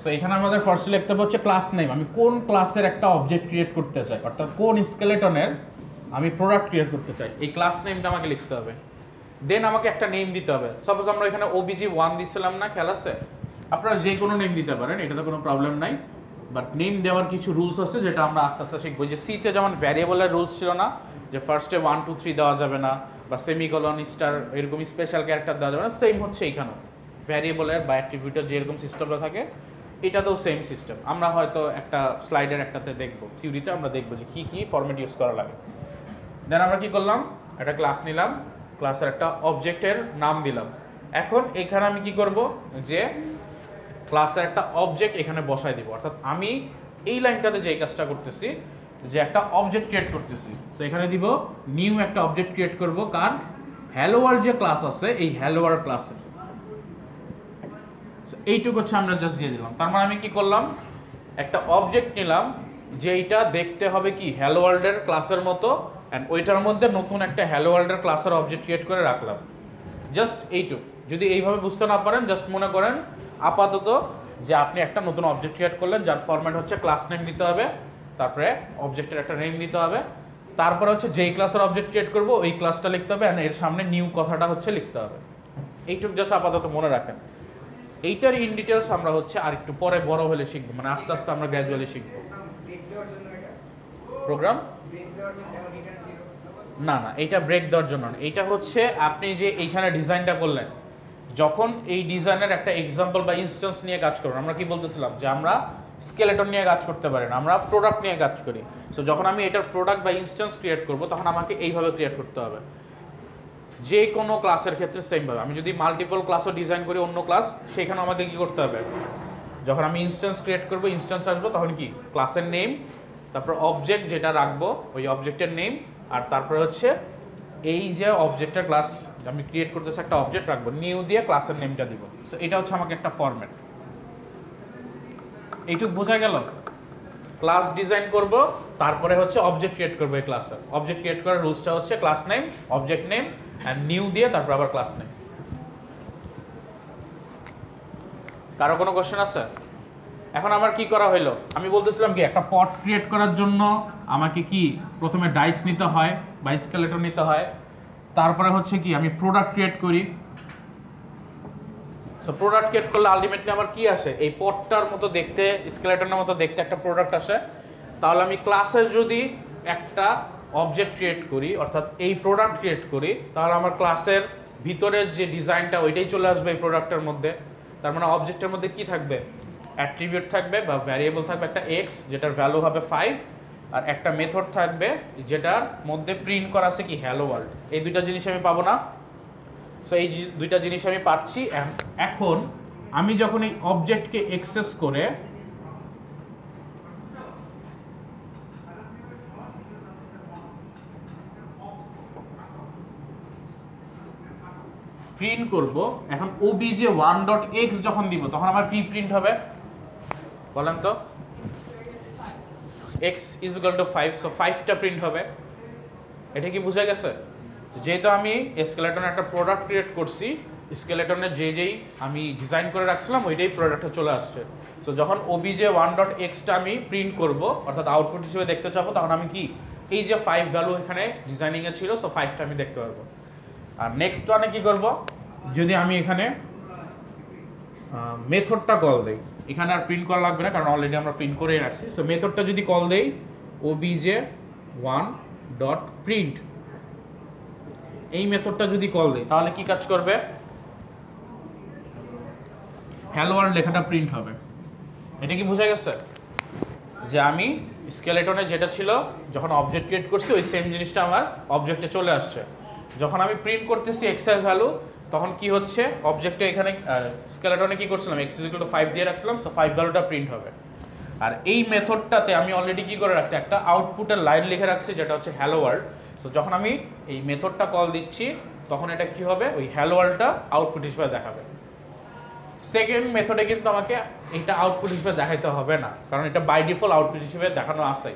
Speaker 1: সো এখানে আমাদের ফার্স্টে লিখতে হবে হচ্ছে ক্লাস নেম, আমি কোন ক্লাসের একটা অবজেক্ট ক্রিয়েট করতে চাই, অর্থাৎ কোন স্কেলেটনের আমি প্রোডাক্ট ক্রিয়েট করতে চাই, এই ক্লাস নেমটা আমাকে লিখতে হবে। দেন আমাকে একটা নেম দিতে হবে। সাপোজ আমরা এখানে OBJ1 দিছিলাম না, খেয়াল আছে? আপনারা যে কোনো নেম দিতে পারেন, এটাতে কোনো প্রবলেম নাই। বাট নেম দেওয়ার কিছু রুলস আছে যেটা আমরা আস্তে আস্তে শিখবো। যে সিতে যেমন ভ্যারিয়েবলের রুলস ছিল না, যে ফার্স্টে 1 2 3 দেওয়া যাবে না, বা সেমিকলন স্টার এরকম স্পেশাল ক্যারেক্টার দেওয়া যাবে না, সেম হচ্ছে এইখানেও ভ্যারিয়েবলের বা অ্যাট্রিবিউটের যেরকম সিস্টেমটা থাকে এটাতেও সেম সিস্টেম। আমরা হয়তো একটা স্লাইডের একটাতে দেখবো, থিওরিতে আমরা দেখবো যে কী কী ফরম্যাট ইউজ করা লাগে। দেন আমরা কি করলাম, একটা ক্লাস নিলাম, ক্লাসের একটা অবজেক্টের নাম দিলাম। এখন এখানে আমি কি করব, যে ক্লাসের একটা অবজেক্ট এখানে বসাই দিব। অর্থাৎ আমি এই লাইনটাতে যে কাজটা করতেছি, যে একটা অবজেক্ট ক্রিয়েট করতেছি, তো এখানে দিব নিউ একটা অবজেক্ট ক্রিয়েট করব কার, হ্যালো ওয়ার্ল্ড যে ক্লাস আছে এই হ্যালো ওয়ার্ল্ড ক্লাসের। এইটুকু হচ্ছে আমরা জাস্ট দিয়ে দিলাম। তার মানে আমি কি করলাম, একটা অবজেক্ট নিলাম যেইটা দেখতে হবে কি হ্যালো ওয়ার্ল্ডের ক্লাসের মতো, অ্যান্ড ওইটার মধ্যে নতুন একটা হ্যালো ওয়ার্ল্ডের ক্লাসের অবজেক্ট ক্রিয়েট করে রাখলাম। জাস্ট এইটুকু। যদি এইভাবে বুঝতে না পারেন, জাস্ট মনে করেন আপাতত যে আপনি একটা নতুন অবজেক্ট ক্রিয়েট করলেন যার ফরম্যাট হচ্ছে ক্লাস নেম দিতে হবে, তারপরে অবজেক্টের একটা নেম দিতে হবে, তারপরে হচ্ছে যেই ক্লাসের অবজেক্ট ক্রিয়েট করবো ওই ক্লাসটা লিখতে হবে, অ্যান্ড এর সামনে নিউ কথাটা হচ্ছে লিখতে হবে। এইটুকু জাস্ট আপাতত মনে রাখেন। এইটার ইন ডিটেলস আমরা হচ্ছে আর একটু পরে বড় হলে শিখবো, মানে আস্তে আস্তে আমরা গ্র্যাজুয়ালি শিখবো। প্রোগ্রাম না না, এইটা ব্রেক দেওয়ার জন্য না, এইটা হচ্ছে আপনি যে এইখানে ডিজাইনটা করলেন, যখন এই ডিজাইনের একটা এক্সাম্পল বা ইনস্ট্যান্স নিয়ে কাজ করবেন। আমরা কি বলতেছিলাম যে আমরা স্কেলেটন নিয়ে কাজ করতে পারি না, আমরা প্রোডাক্ট নিয়ে কাজ করি। সো যখন আমি এটার প্রোডাক্ট বা ইনস্ট্যান্স ক্রিয়েট করব, তখন আমাকে এইভাবে ক্রিয়েট করতে হবে। যে কোনো ক্লাসের ক্ষেত্রে সেমভাবে, আমি যদি মাল্টিপল ক্লাসও ডিজাইন করি অন্য ক্লাস, সেখানে আমাকে কি করতে হবে, যখন আমি ইনস্ট্যান্স ক্রিয়েট করব, ইনস্ট্যান্স আসবো, তখন কি ক্লাসের নেম, তারপর অবজেক্ট যেটা রাখবো ওই অবজেক্টের নেম, আর তারপরে হচ্ছে এই যে অবজেক্টের ক্লাস আমি ক্রিয়েট করতেছি একটা অবজেক্ট রাখবো, নিউ দিয়ে ক্লাসের নেমটা দিব। সো এটা হচ্ছে আমাকে একটা ফরম্যাট। এইটুকু বোঝা গেল? ক্লাস ডিজাইন করব, তারপরে হচ্ছে অবজেক্ট ক্রিয়েট করবো এই ক্লাসের। অবজেক্ট ক্রিয়েট করার রুলসটা হচ্ছে class name, object name, and new দিয়ে তারপর আবার ক্লাস নেম। কারো কোনো কোশ্চেন আছে? এখন আমার কি করা হলো, আমি বলতেছিলাম কি একটা পট ক্রিয়েট করার জন্য আমাকে কি প্রথমে ডাইস নিতে হয় বা স্কেলেটন নিতে হয়, তারপরে হচ্ছে কি আমি প্রোডাক্ট ক্রিয়েট করি। সো প্রোডাক্ট ক্রিয়েট করলে আলটিমেটলি আমার কি আসে, এই পটটার মতো দেখতে, স্কেলেটনের মতো দেখতে একটা প্রোডাক্ট আসে। তাহলে আমি ক্লাসের যদি একটা অবজেক্ট ক্রিয়েট করি, অর্থাৎ এই প্রোডাক্ট ক্রিয়েট করি, তাহলে আমার ক্লাসের ভিতরের যে ডিজাইনটা ওইটাই চলে আসবে এই প্রোডাক্টের মধ্যে। তার মানে অবজেক্টের মধ্যে কি থাকবে, অ্যাট্রিবিউট থাকবে বা ভ্যারিয়েবল থাকবে একটা এক্স, যেটার ভ্যালু হবে 5, আর একটা মেথড থাকবে যেটার মধ্যে প্রিন্ট করা আছে কি হ্যালো ওয়ার্ল্ড। এই দুইটা জিনিস আমি পাবো না? সো এই দুইটা জিনিস আমি পাচ্ছি। এখন আমি যখন এই অবজেক্টকে অ্যাক্সেস করে প্রিন্ট করব, এখন obj1.x যখন দিব তখন আমার কি প্রিন্ট হবে বলেন তো? x = 5, সো 5টা প্রিন্ট হবে। এটা কি বুঝা গেছে? যেহেতু আমি স্কেলেটনে একটা প্রোডাক্ট ক্রিয়েট করছি, স্কেলেটনে যেই আমি ডিজাইন করে রাখছিলাম ওইটাই প্রোডাক্টে চলে আসছে। সো যখন obj1.x টা আমি প্রিন্ট করব, অর্থাৎ আউটপুট হিসেবে দেখতে চাবো, তখন আমি কি এই যে 5 ভ্যালু এখানে ডিজাইনিংয়ে ছিল, সো 5টা আমি দেখতে পারবো। আর নেক্সট ওয়ানে কি করব, যদি আমি এখানে মেথডটা কল দেই, এখানে আর প্রিন্ট করা লাগবে না কারণ অলরেডি আমরা প্রিন্ট করেই রাখছি। সো মেথডটা যদি কল দেই obj1.print, এই মেথডটা যদি কল দেই তাহলে কি কাজ করবে, হ্যালো ওয়ার্ল্ড লেখাটা প্রিন্ট হবে। এটা কি বোঝা গেছে যে আমি স্কেলেটনে যেটা ছিল যখন অবজেক্ট ক্রিয়েট করছি ওই সেম জিনিসটা আমার অবজেক্টে চলে আসছে। যখন আমি প্রিন্ট করতেছি x এর ভ্যালু, তখন কি হচ্ছে অবজেক্টে এখানে স্কেলেটনে কি করছিলাম x = 5 দিয়ে রাখছিলাম, সো 5 ভ্যালুটা প্রিন্ট হবে। আর এই মেথডটাতে আমি অলরেডি কি করে রাখছি, একটা আউটপুটের লাইন লিখে রাখছি যেটা হচ্ছে হ্যালো ওয়ার্ল্ড। সো যখন আমি এই মেথডটা কল দিচ্ছি তখন এটা কি হবে, ওই হ্যালো ওয়ার্ল্ডটা আউটপুট হিসেবে দেখাবে। সেকেন্ড মেথডে কিন্তু আমাকে এটা আউটপুট হিসেবে দেখাইতে হবে না, কারণ এটা বাই ডিফল্ট আউটপুট হিসেবে দেখানো আছে।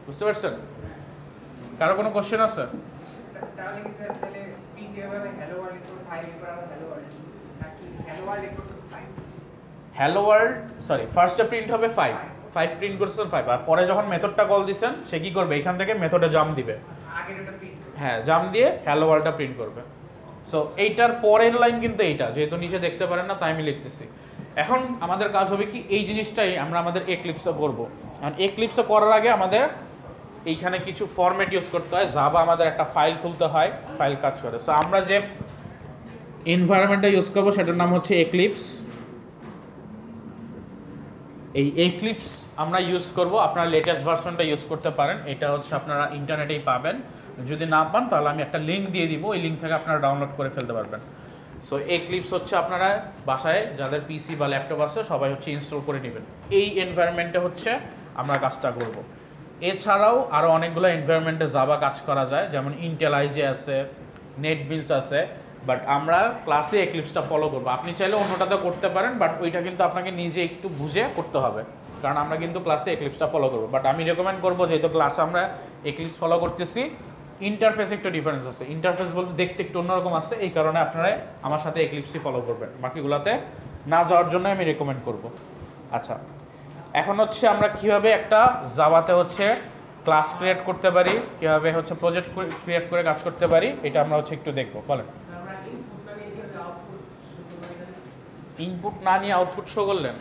Speaker 1: বুঝতে পারছেন? কারো কোনো কোশ্চেন আছে?
Speaker 2: তাহলে কি স্যার তাহলে প্রিন্ট হবে হ্যালো ওয়ার্ল্ড = 5 এরপর আবার হ্যালো ওয়ার্ল্ড, নাকি hello world = 5?
Speaker 1: Hello world sorry ফার্স্টে প্রিন্ট হবে 5 প্রিন্ট করছেন 5, আর পরে যখন মেথডটা কল দিবেন সে কি করবে, এখান থেকে মেথডে জাম্প দিবে,
Speaker 2: আগের ওটা প্রিন্ট করবে,
Speaker 1: হ্যাঁ জাম্প দিয়ে হ্যালো ওয়ার্ল্ডটা প্রিন্ট করবে। সো এইটার পরের লাইন কিন্তু এইটা, যেহেতু নিচে দেখতে পারেন না তাই আমি লিখতেছি। এখন আমাদের কাজ হবে কি, এই জিনিসটাই আমরা আমাদের এক্লিপসে করব। আর এক্লিপসে করার আগে আমাদের এইখানে কিছু ফরম্যাট ইউজ করতে হয়। জাভা আমাদের একটা ফাইল খুলতে হয়, ফাইল কাজ করে। সো আমরা যে এনভায়রনমেন্টটা ইউজ করব সেটার নাম হচ্ছে এক্লিপস। এই এক্লিপস আমরা ইউজ করব, আপনারা লেটেস্ট ভার্সনটা ইউজ করতে পারেন, এটা হচ্ছে আপনারা ইন্টারনেটেই পাবেন। যদি না পান তাহলে আমি একটা লিঙ্ক দিয়ে দিব, ওই লিঙ্ক থেকে আপনারা ডাউনলোড করে ফেলতে পারবেন। সো এক্লিপস হচ্ছে আপনারা বাসায় যাদের পিসি বা ল্যাপটপ আছে সবাই হচ্ছে ইনস্টল করে নেবেন। এই এনভায়রনমেন্টে হচ্ছে আমরা কাজটা করব। এছাড়াও আরও অনেকগুলো এনভায়রনমেন্টে জাভা কাজ করা যায়, যেমন ইন্টেল আইজে আছে, নেটবিনস আছে, বাট আমরা ক্লাসে এক্লিপসটা ফলো করবো। আপনি চাইলে অন্যটাতে করতে পারেন, বাট ওইটা কিন্তু আপনাকে নিজে একটু বুঝে করতে হবে, কারণ আমরা কিন্তু ক্লাসে এক্লিপসটা ফলো করবো। বাট আমি রেকমেন্ড করবো, যেহেতু ক্লাসে আমরা এক্লিপস ফলো করতেছি, ইন্টারফেস একটু ডিফারেন্স আছে, ইন্টারফেস বলতে দেখতে একটু অন্যরকম আছে, এই কারণে আপনারা আমার সাথে এক্লিপসই ফলো করবেন, বাকিগুলোতে না যাওয়ার জন্য আমি রেকমেন্ড করব। আচ্ছা, এখন হচ্ছে আমরা কিভাবে একটা জাভাতে হচ্ছে ক্লাস ক্রিয়েট করতে পারি, কিভাবে হচ্ছে প্রজেক্ট ক্রিয়েট করে কাজ করতে পারি, এটা আমরা হচ্ছে একটু দেখবো। বলেন, ইনপুট না নিয়ে আউটপুট শো করলেন?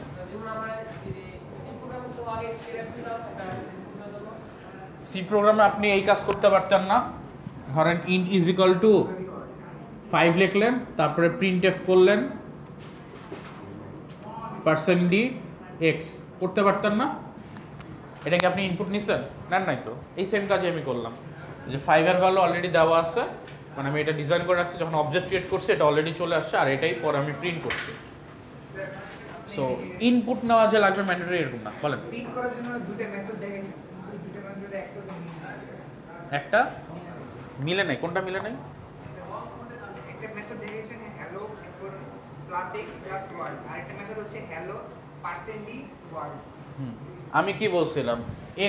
Speaker 1: সি প্রোগ্রামে আপনি এই কাজ করতে পারতেন না? ধরেন int = 5 লিখলেন, তারপরে printf করলেন %d(x) করতে পারতেন না? এটা কি আপনি ইনপুট নিছেন? নেন নাই তো। এই সেম কাজই আমি করলাম, যে 5 এর ভ্যালু অলরেডি দেওয়া আছে, মানে আমি এটা ডিজাইন করে রাখছি, যখন অবজেক্ট ক্রিয়েট করছি এটা অলরেডি চলে আসছে, আর এটাই পরে আমি প্রিন্ট করছি। সো ইনপুট নেওয়া যে লাগবে ম্যান্ডেটরি এরকম না। বলেন,
Speaker 2: প্রিন্ট করার জন্য দুটো মেথড দেখেছি, দুটো মেথডে
Speaker 1: একটা মিলে নাই, কোনটা মিলে নাই?
Speaker 2: একটা মেথড দেখেছেন হ্যালো +x +1, আর একটা মেথড হচ্ছে হ্যালো %d ওয়ার্ড।
Speaker 1: আমি কি বলছিলাম,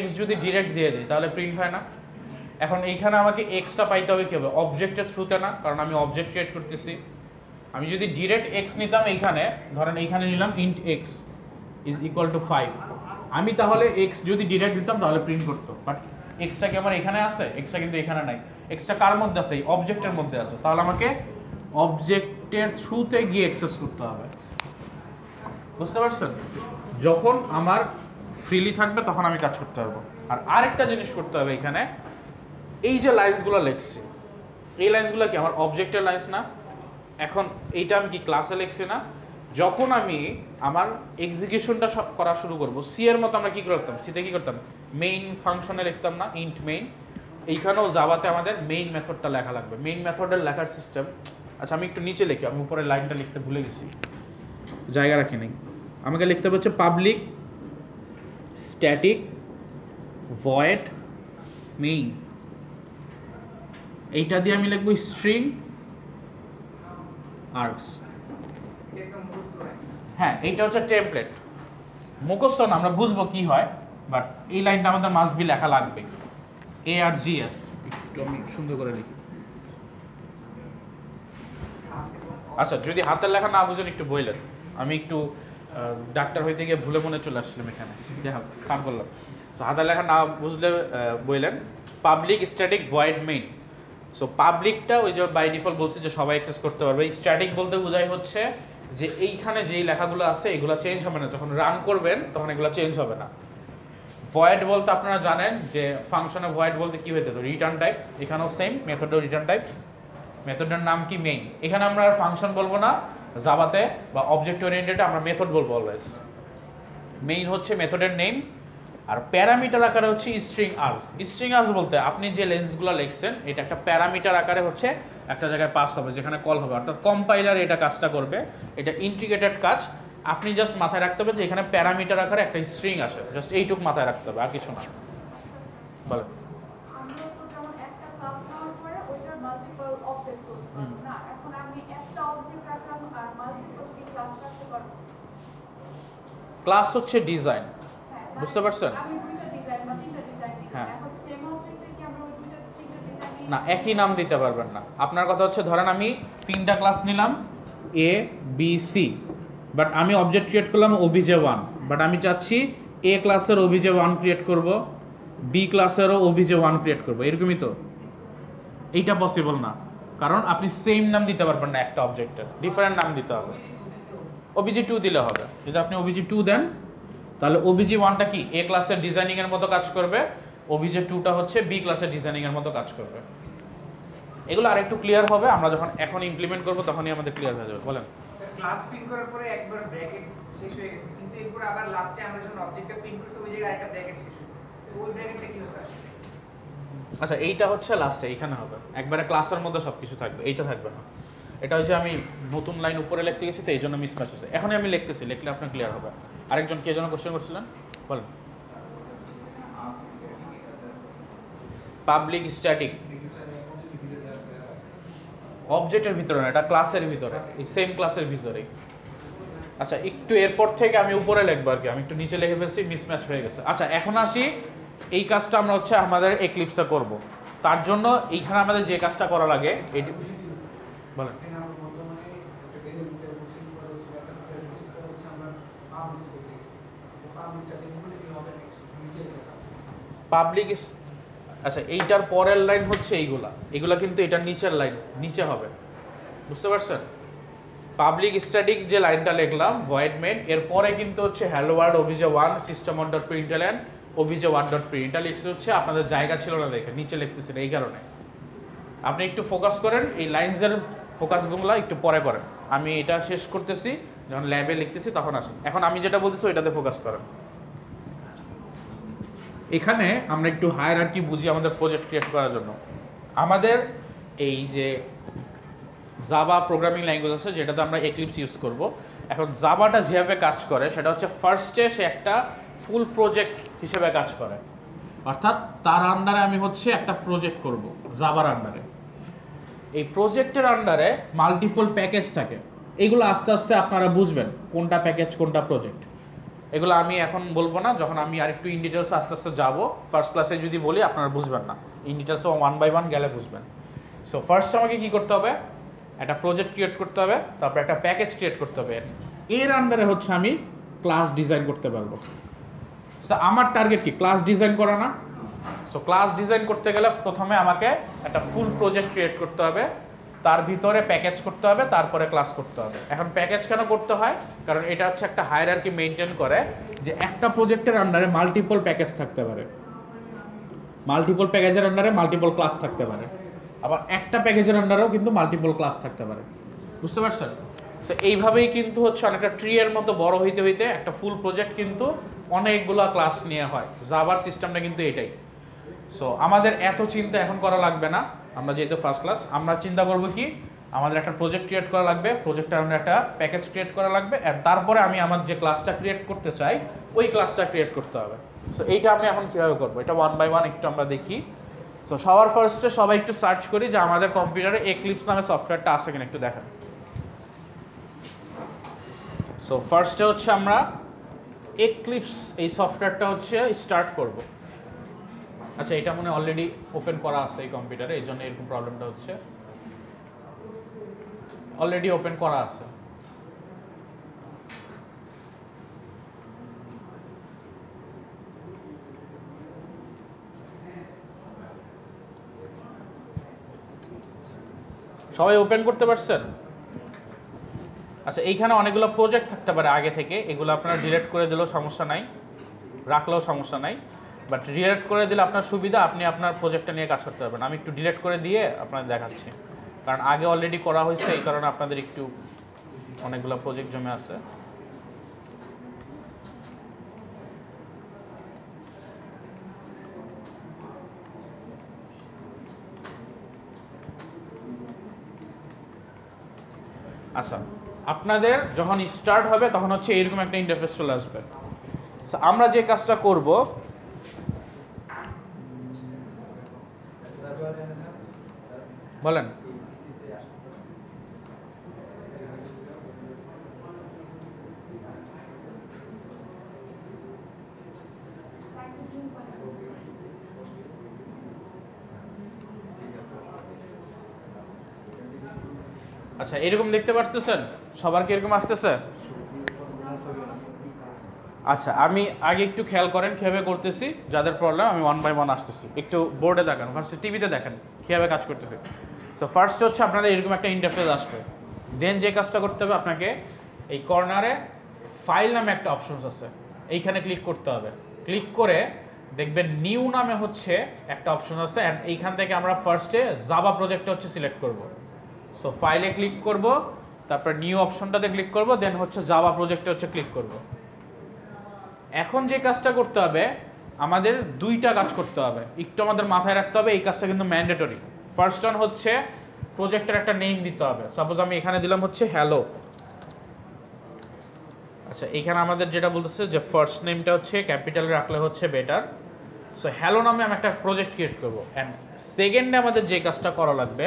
Speaker 1: x যদি ডিরেক্ট দিয়ে দিই তাহলে প্রিন্ট হয় না। এখন এইখানে আমাকে এক্সটা পাইতে হবে কি হবে, অবজেক্টের থ্রুতে না, কারণ আমি অবজেক্ট ক্রিয়েট করতেছি। আমি যদি ডিরেক্ট x নিতাম, এইখানে ধরেন এইখানে নিলাম int x, is equal two 5। আমি তাহলে এক্স যদি ডিরেক্ট দিতাম তাহলে প্রিন্ট করতো, বাট এক্সটা কি আমার এখানে আছে? এক্সটা কিন্তু এখানে নাই। এক্সটা কার মধ্যে আছে? এই অবজেক্টের মধ্যে আছে। তাহলে আমাকে অবজেক্টের থ্রুতে গিয়ে অ্যাক্সেস করতে হবে। বুঝতে পারছেন? যখন আমার ফ্রিলি থাকবে তখন আমি কাজ করতে পারবো। আর আরেকটা জিনিস করতে হবে এখানে, এই যে লাইন্সগুলো লিখছি, এই লাইন্সগুলো কি আমার অবজেক্টের লাইন্স না? এখন এইটা আমি কি ক্লাসে লিখছি না? যখন আমি আমার এক্সিকিউশনটা করা শুরু করব, সি এর মতো আমরা কি করতাম? সিতে কি করতাম? মেইন ফাংশনে লিখতাম না, ইন্ট মেইন। এইখানেও জাভাতে আমাদের মেইন মেথডটা লেখা লাগবে। মেইন মেথডের লেখার সিস্টেম, আচ্ছা আমি একটু নিচে লিখি, আমি উপরে লাইনটা লিখতে ভুলে গেছি, জায়গা রাখি নাই। আমাকে লিখতে হবে হচ্ছে পাবলিক স্ট্যাটিক ভয়েড মেইন। এইটা দিয়ে আমি লিখবো স্ট্রিং আর্কস। হ্যাঁ, এইটা হচ্ছে টেমপ্লেট। মুখস্থ না, আমরা বুঝবো কি হয়, বাট এই লাইনটা আমাদের মাস্ট বি লেখা লাগবে। ARGS একটু আমি সুন্দর করে লিখি। আচ্ছা, যদি হাতের লেখা না বুঝেন একটু বললেন, আমি একটু ডাক্তার হইতে গিয়ে ভুলে মনে চলে আসছিলাম এখানে, যাই হোক কাম করলাম। সো হাতের লেখা না বুঝলে বললেন public static void main. So পাবলিকটা ওই যে বাই ডিফল্ট বলছে যে সবাই অ্যাক্সেস করতে পারবে। স্ট্যাটিক বলতে বোঝায় হচ্ছে যে এইখানে যেই লেখাগুলো আছে এগুলো চেঞ্জ হবে না, যখন রান করবেন তখন এগুলো চেঞ্জ হবে না। ভয়েড বলতে আপনারা জানেন যে ফাংশনে ভয়েড বলতে কি হইতে পারে? Return type. এখানেও সেম, মেথডেও রিটার্ন টাইপ। মেথডের নাম কি? মেইন। এখানে আমরা আর ফাংশন বলবো না, জাভাতে বা অবজেক্ট ওরিয়েন্টেডে আমরা মেথড বলবো অলওয়েজ। মেইন হচ্ছে মেথডের নেম, আর প্যারামিটার আকারে হচ্ছে স্ট্রিং আর্কস। স্ট্রিং আর্কস বলতে আপনি যে লেন্সগুলো লিখছেন এটা একটা প্যারামিটার আকারে হচ্ছে একটা জায়গায় পাস হবে, যেখানে কল হবে, অর্থাৎ কম্পাইলার এটা কাজটা করবে। এটা ইন্টিগ্রেটেড কাজ। আপনি জাস্ট মাথায় রাখতে হবে যে এখানে প্যারামিটার আকারে একটা স্ট্রিং আসে, জাস্ট এইটুক মাথায় রাখতে হবে, আর কিছু না। বলেন।
Speaker 3: আমরা তো যেমন একটা ক্লাস নেওয়ার পরে ওইটার মাল্টিপল অবজেক্ট করতে পারবো না, এখন আমি একটা অবজেক্ট রাখলাম আর মাল্টিপল কি ক্লাস রাখতে পারবো?
Speaker 1: ক্লাস হচ্ছে ডিজাইন,
Speaker 3: হ্যাঁ,
Speaker 1: বুঝতে পারছেন?
Speaker 3: আমি দুইটা ডিজাইন বা তিনটা ডিজাইন দিই,
Speaker 1: হ্যাঁ।
Speaker 3: এখন সেম অবজেক্টে কি আমরা ওই দুইটা তিনটা ডিজাইন
Speaker 1: না, একই নাম দিতে পারবেন না। আপনার কথা হচ্ছে ধরেন আমি 3টা ক্লাস নিলাম A B C, বাট আমি অবজেক্ট ক্রিয়েট করলাম obj1, বাট আমি চাচ্ছি A ক্লাসের obj1 ক্রিয়েট করব, B ক্লাসেরও obj1 ক্রিয়েট করব, এরকমই তো। এইটা পসিবল না, কারণ আপনি সেম নাম দিতে পারবেন না একটা অবজেক্টের, ডিফারেন্ট নাম দিতে হবে। obj2 দিলে হবে। যদি আপনি obj2 দেন তাহলে obj1টা কি A ক্লাসের ডিজাইনিং এর মতো কাজ করবে, obj2টা হচ্ছে B ক্লাসের ডিজাইনিং এর মতো কাজ করবে। এগুলো আরেকটু ক্লিয়ার হবে, আমরা যখন এখন ইমপ্লিমেন্ট করব তখনই আমাদের ক্লিয়ার হয়ে যাবে। বলেন।
Speaker 2: ক্লাস প্রিন্ট করার পরে একবার ব্র্যাকেট শেষ হয়ে গেছে, কিন্তু এরপর আবার লাস্টে আমরা যখন অবজেক্টটা প্রিন্ট করছি ওই জায়গায় আরেকটা ব্র্যাকেট শেষ হয়েছে, তো ওই ব্র্যাকেটটা কি হবে?
Speaker 1: আচ্ছা, এইটা হচ্ছে লাস্টে, এইখানে হবে একবারে ক্লাসের মধ্যে সব কিছু থাকবে, এইটা থাকবে না। এটা হচ্ছে আমি নতুন লাইন উপরে লিখতে গেছি তো এই জন্য মিসম্যাচ হয়েছে। এখনই আমি লিখতেছি, লিখলে আপনার ক্লিয়ার হবে। আরেকজন কে যেন কোশ্চেন করছিলেন, বলেন। পাবলিক স্ট্যাটিক অবজেক্টের ভিতরে না, এটা ক্লাসের ভিতরে, এই সেম ক্লাসের ভিতরেই। আচ্ছা, একটু এরপর থেকে আমি উপরে লিখবো আর কি, আমি একটু নিচে লিখে ফেলছি, মিসম্যাচ হয়ে গেছে। আচ্ছা, এখন আসি, এই কাজটা আমরা হচ্ছে আমাদের এক্লিপসে করব। তার জন্য এইখানে আমাদের যে কাজটা করা লাগে এটি বলেন। পাবলিক, আচ্ছা এইটার পরের লাইন হচ্ছে এইগুলা কিন্তু এটার নিচের লাইন, নিচে হবে, বুঝতে পারছেন? পাবলিক স্ট্যাটিক যে লাইনটা লিখলাম ভয়েড মেইন, এরপরে কিন্তু হচ্ছে hello world obj1 system.println obj1.print, এটা লিখছে হচ্ছে আপনাদের জায়গা ছিল না দেখে নিচে লিখতেছেন, এই কারণে। আপনি একটু ফোকাস করেন, এই লাইনসের ফোকাসগুলো একটু পরে করেন। আমি এটা শেষ করতেছি, যখন ল্যাবে লিখতেছি তখন আসুন। এখন আমি যেটা বলতেছি ওইটাতে ফোকাস করেন। এখানে আমরা একটু হায়ারার্কি বুঝি আমাদের প্রজেক্ট ক্রিয়েট করার জন্য। আমাদের এই যে জাভা প্রোগ্রামিং ল্যাঙ্গুয়েজ আছে যেটাতে আমরা এক্লিপস ইউজ করব, এখন জাভাটা যেভাবে কাজ করে সেটা হচ্ছে ফার্স্টে সে একটা ফুল প্রজেক্ট হিসেবে কাজ করে, অর্থাৎ তার আন্ডারে আমি হচ্ছে একটা প্রজেক্ট করব জাভার আন্ডারে। এই প্রজেক্টের আন্ডারে মাল্টিপল প্যাকেজ থাকে, এগুলো আস্তে আস্তে আপনারা বুঝবেন কোনটা প্যাকেজ কোনটা প্রজেক্ট। এগুলো আমি এখন বলবো না, যখন আমি আরেকটু ইন ডিটেলস আস্তে আস্তে যাবো। ফার্স্ট ক্লাসে যদি বলি আপনারা বুঝবেন না, ইন ডিটেলস 1 বাই 1 গেলে বুঝবেন। সো ফার্স্ট আমাকে কি করতে হবে? একটা প্রজেক্ট ক্রিয়েট করতে হবে, তারপর একটা প্যাকেজ ক্রিয়েট করতে হবে। এর আন্ডারে হচ্ছে আমি ক্লাস ডিজাইন করতে পারবো। সো আমার টার্গেট কি ক্লাস ডিজাইন করা না? সো ক্লাস ডিজাইন করতে গেলে প্রথমে আমাকে একটা ফুল প্রজেক্ট ক্রিয়েট করতে হবে, তার ভিতরে প্যাকেজ করতে হবে, তারপরে ক্লাস করতে হবে। এখন প্যাকেজ কেন করতে হয়? কারণ এটা হচ্ছে একটা হায়ারার্কি মেইনটেইন করে যে একটা প্রজেক্টের আন্ডারে মাল্টিপল প্যাকেজ থাকতে পারে, মাল্টিপল প্যাকেজের আন্ডারে মাল্টিপল ক্লাস থাকতে পারে, আবার একটা প্যাকেজের আন্ডারেও কিন্তু মাল্টিপল ক্লাস থাকতে পারে। বুঝতে পারছেন? সো এইভাবেই কিন্তু হচ্ছে অনেকটা ট্রি এর মতো বড় হইতে হইতে একটা ফুল প্রজেক্ট কিন্তু অনেকগুলো ক্লাস নিয়ে হয়। জাভার সিস্টেমটা কিন্তু এটাই। সো আমাদের এত চিন্তা এখন করা লাগবে না, আমরা যেহেতু ফার্স্ট ক্লাস, আমরা চিন্তা করব কি আমাদের একটা প্রজেক্ট ক্রিয়েট করা লাগবে, প্রজেক্টের আমরা একটা প্যাকেজ ক্রিয়েট করা লাগবে, আর তারপরে আমি আমার যে ক্লাসটা ক্রিয়েট করতে চাই ওই ক্লাসটা ক্রিয়েট করতে হবে। সো এইটা আমি এখন কীভাবে করবো এটা 1 বাই 1 একটু আমরা দেখি। সো সবার ফার্স্টে সবাই একটু সার্চ করি যে আমাদের কম্পিউটারে এক্লিপস নামে সফটওয়্যারটা আছে কিনা একটু দেখেন। সো ফার্স্টে হচ্ছে আমরা এক্লিপস এই সফটওয়্যারটা হচ্ছে স্টার্ট করব। আচ্ছা এটা মনে অলরেডি ওপেন করা আছে এই কম্পিউটারে, এই জন্য এরকম প্রবলেমটা হচ্ছে। অলরেডি ওপেন করা আছে। সবাই ওপেন করতে পারছেন? আচ্ছা এইখানে অনেকগুলো প্রজেক্ট থাকতে পারে আগে থেকে, এগুলো আপনারা ডিলিট করে দিলেও সমস্যা নাই, রাখলেও সমস্যা নাই, বাট ডিলিট করে দিলে আপনার সুবিধা, আপনি আপনার প্রজেক্টটা নিয়ে কাজ করতে পারবেন। আমি একটু ডিলিট করে দিয়ে আপনাদের দেখাচ্ছি, কারণ আগে অলরেডি করা হয়েছে, এই কারণে আপনাদের একটু অনেকগুলো প্রজেক্ট জমে আছে। আচ্ছা আপনাদের যখন স্টার্ট হবে তখন হচ্ছে এরকম একটা ইন্টারফেস চলে আসবে। আমরা যে কাজটা করব, বলেন আচ্ছা এরকম দেখতে পারতেছেন? সবার কি এরকম আসতেছে? আচ্ছা আমি আগে একটু খেয়াল করেন কিভাবে করতেছি, যাদের প্রবলেম আমি 1 বাই 1 আসতেছি। একটু বোর্ডে দেখেন, ফার্স্টে টিভিতে দেখেন কীভাবে কাজ করতেছে। সো ফার্স্ট হচ্ছে আপনাদের এরকম একটা ইন্টারফেস আসবে। দেন যে কাজটা করতে হবে, আপনাকে এই কর্নারে ফাইল নামে একটা অপশনস আছে, এইখানে ক্লিক করতে হবে। ক্লিক করে দেখবেন নিউ নামে হচ্ছে একটা অপশন আছে, অ্যান্ড এইখান থেকে আমরা ফার্স্টে জাভা প্রজেক্টটা হচ্ছে সিলেক্ট করব। সো ফাইলে ক্লিক করব, তারপর নিউ অপশনটাতে ক্লিক করব, দেন হচ্ছে জাভা প্রজেক্টে হচ্ছে ক্লিক করব। এখন যে কাজটা করতে হবে, আমাদের দুইটা কাজ করতে হবে, একটু আমাদের মাথায় রাখতে হবে, এই কাজটা কিন্তু ম্যান্ডেটরি। ফার্স্ট ওয়ান হচ্ছে প্রজেক্টের একটা নেম দিতে হবে। সাপোজ আমি এখানে দিলাম হচ্ছে হ্যালো। আচ্ছা এখানে আমাদের যেটা বলতেছে যে ফার্স্ট নেমটা হচ্ছে ক্যাপিটালে রাখলে হচ্ছে বেটার। সো হ্যালো নামে আমি একটা প্রজেক্ট ক্রিয়েট করব। অ্যান্ড সেকেন্ডে আমাদের যে কাজটা করা লাগবে,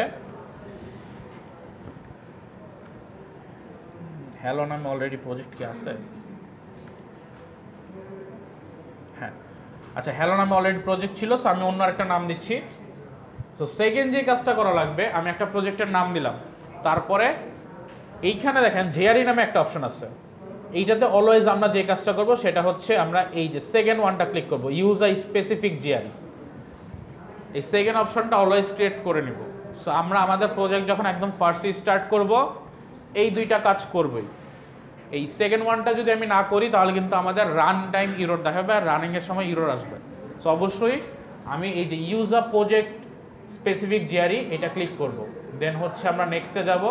Speaker 1: হ্যালো নামে অলরেডি প্রজেক্ট কি আছে? হ্যাঁ আচ্ছা হ্যালো নামে অলরেডি প্রজেক্ট ছিল, সো আমি অন্য একটা নাম দিচ্ছি। সো সেকেন্ড যে কাজটা করা লাগবে, আমি একটা প্রজেক্টের নাম দিলাম, তারপরে এইখানে দেখেন জেআরই নামে একটা অপশন আছে। এইটাতে অলওয়েজ আমরা যে কাজটা করব সেটা হচ্ছে আমরা এই যে সেকেন্ড ওয়ানটা ক্লিক করব, ইউজ আ স্পেসিফিক জিআরই। এই সেকেন্ড অপশনটা অলওয়েজ ক্রিয়েট করে নিব। সো আমরা আমাদের প্রজেক্ট যখন একদম ফার্স্টে স্টার্ট করব, এই দুইটা কাজ করবই। এই সেকেন্ড ওয়ানটা যদি আমি না করি তাহলে কিন্তু আমাদের রান টাইম ইরর দেখাবে, আর রানিংয়ের সময় ইরর আসবে। সো অবশ্যই আমি এই যে ইউজ আ প্রজেক্ট স্পেসিফিক জিআরই এটা ক্লিক করব, দেন হচ্ছে আমরা নেক্সটে যাব,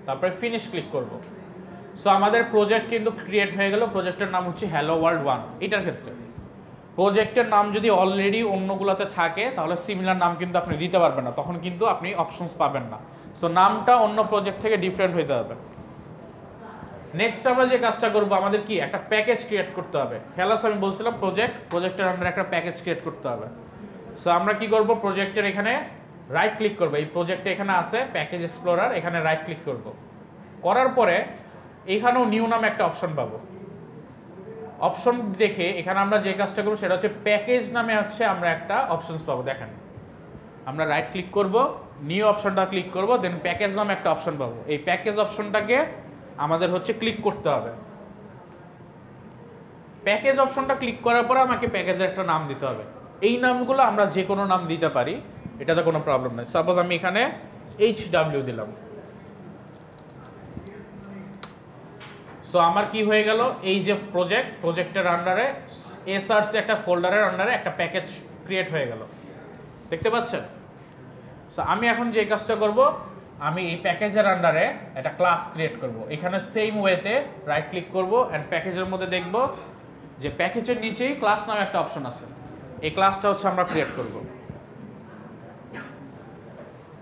Speaker 1: তারপরে ফিনিশ ক্লিক করব। সো আমাদের প্রজেক্ট কিন্তু ক্রিয়েট হয়ে গেল। প্রজেক্টের নাম হচ্ছে হ্যালো ওয়ার্ল্ড 1। এটার ক্ষেত্রে প্রজেক্টের নাম যদি অলরেডি অন্যগুলোতে থাকে তাহলে সিমিলার নাম কিন্তু আপনি দিতে পারবেন না, তখন কিন্তু আপনি অপশনস পাবেন না। সো নামটা অন্য প্রজেক্ট থেকে ডিফারেন্ট হইতে হবে। নেক্সট আমরা যে কাজটা করব, আমাদের কি একটা প্যাকেজ ক্রিয়েট করতে হবে। খেলাস আমি বলছিলাম প্রজেক্টের আমরা একটা প্যাকেজ ক্রিয়েট করতে হবে। সো আমরা কি করব, প্রজেক্টের এখানে রাইট ক্লিক করব, এই প্রজেক্টে এখানে আছে প্যাকেজ এক্সপ্লোরার, এখানে রাইট ক্লিক করব। করার পরে এখানেও নিউ নামে একটা অপশন পাবো। অপশন দেখে এখানে আমরা যে কাজটা করব সেটা হচ্ছে প্যাকেজ নামে হচ্ছে আমরা একটা অপশনস পাবো। দেখেন আমরা রাইট ক্লিক করব, নিউ অপশনটা ক্লিক করব, দেন প্যাকেজ নামে একটা অপশন পাবো। এই প্যাকেজ অপশনটাকে আমাদের হচ্ছে ক্লিক করতে হবে। প্যাকেজ অপশনটা ক্লিক করার পরে আমাকে প্যাকেজের একটা নাম দিতে হবে। এই নামগুলো আমরা যে কোনো নাম দিতে পারি, এটাতে কোনো প্রবলেম নেই। সাপোজ আমি এখানে HW দিলাম। সো আমার কি হয়ে গেল, এই যে প্রজেক্টের আন্ডারে SRC একটা ফোল্ডারের আন্ডারে একটা প্যাকেজ ক্রিয়েট হয়ে গেল, দেখতে পাচ্ছেন? সো আমি এখন যে কাজটা করব, আমি এই প্যাকেজের আন্ডারে একটা ক্লাস ক্রিয়েট করব। এখানে সেম ওয়েতে রাইট ক্লিক করব অ্যান্ড প্যাকেজের মধ্যে দেখব যে প্যাকেজের নিচেই ক্লাস নামে একটা অপশন আছে। এই ক্লাসটা হচ্ছে আমরা ক্রিয়েট করব।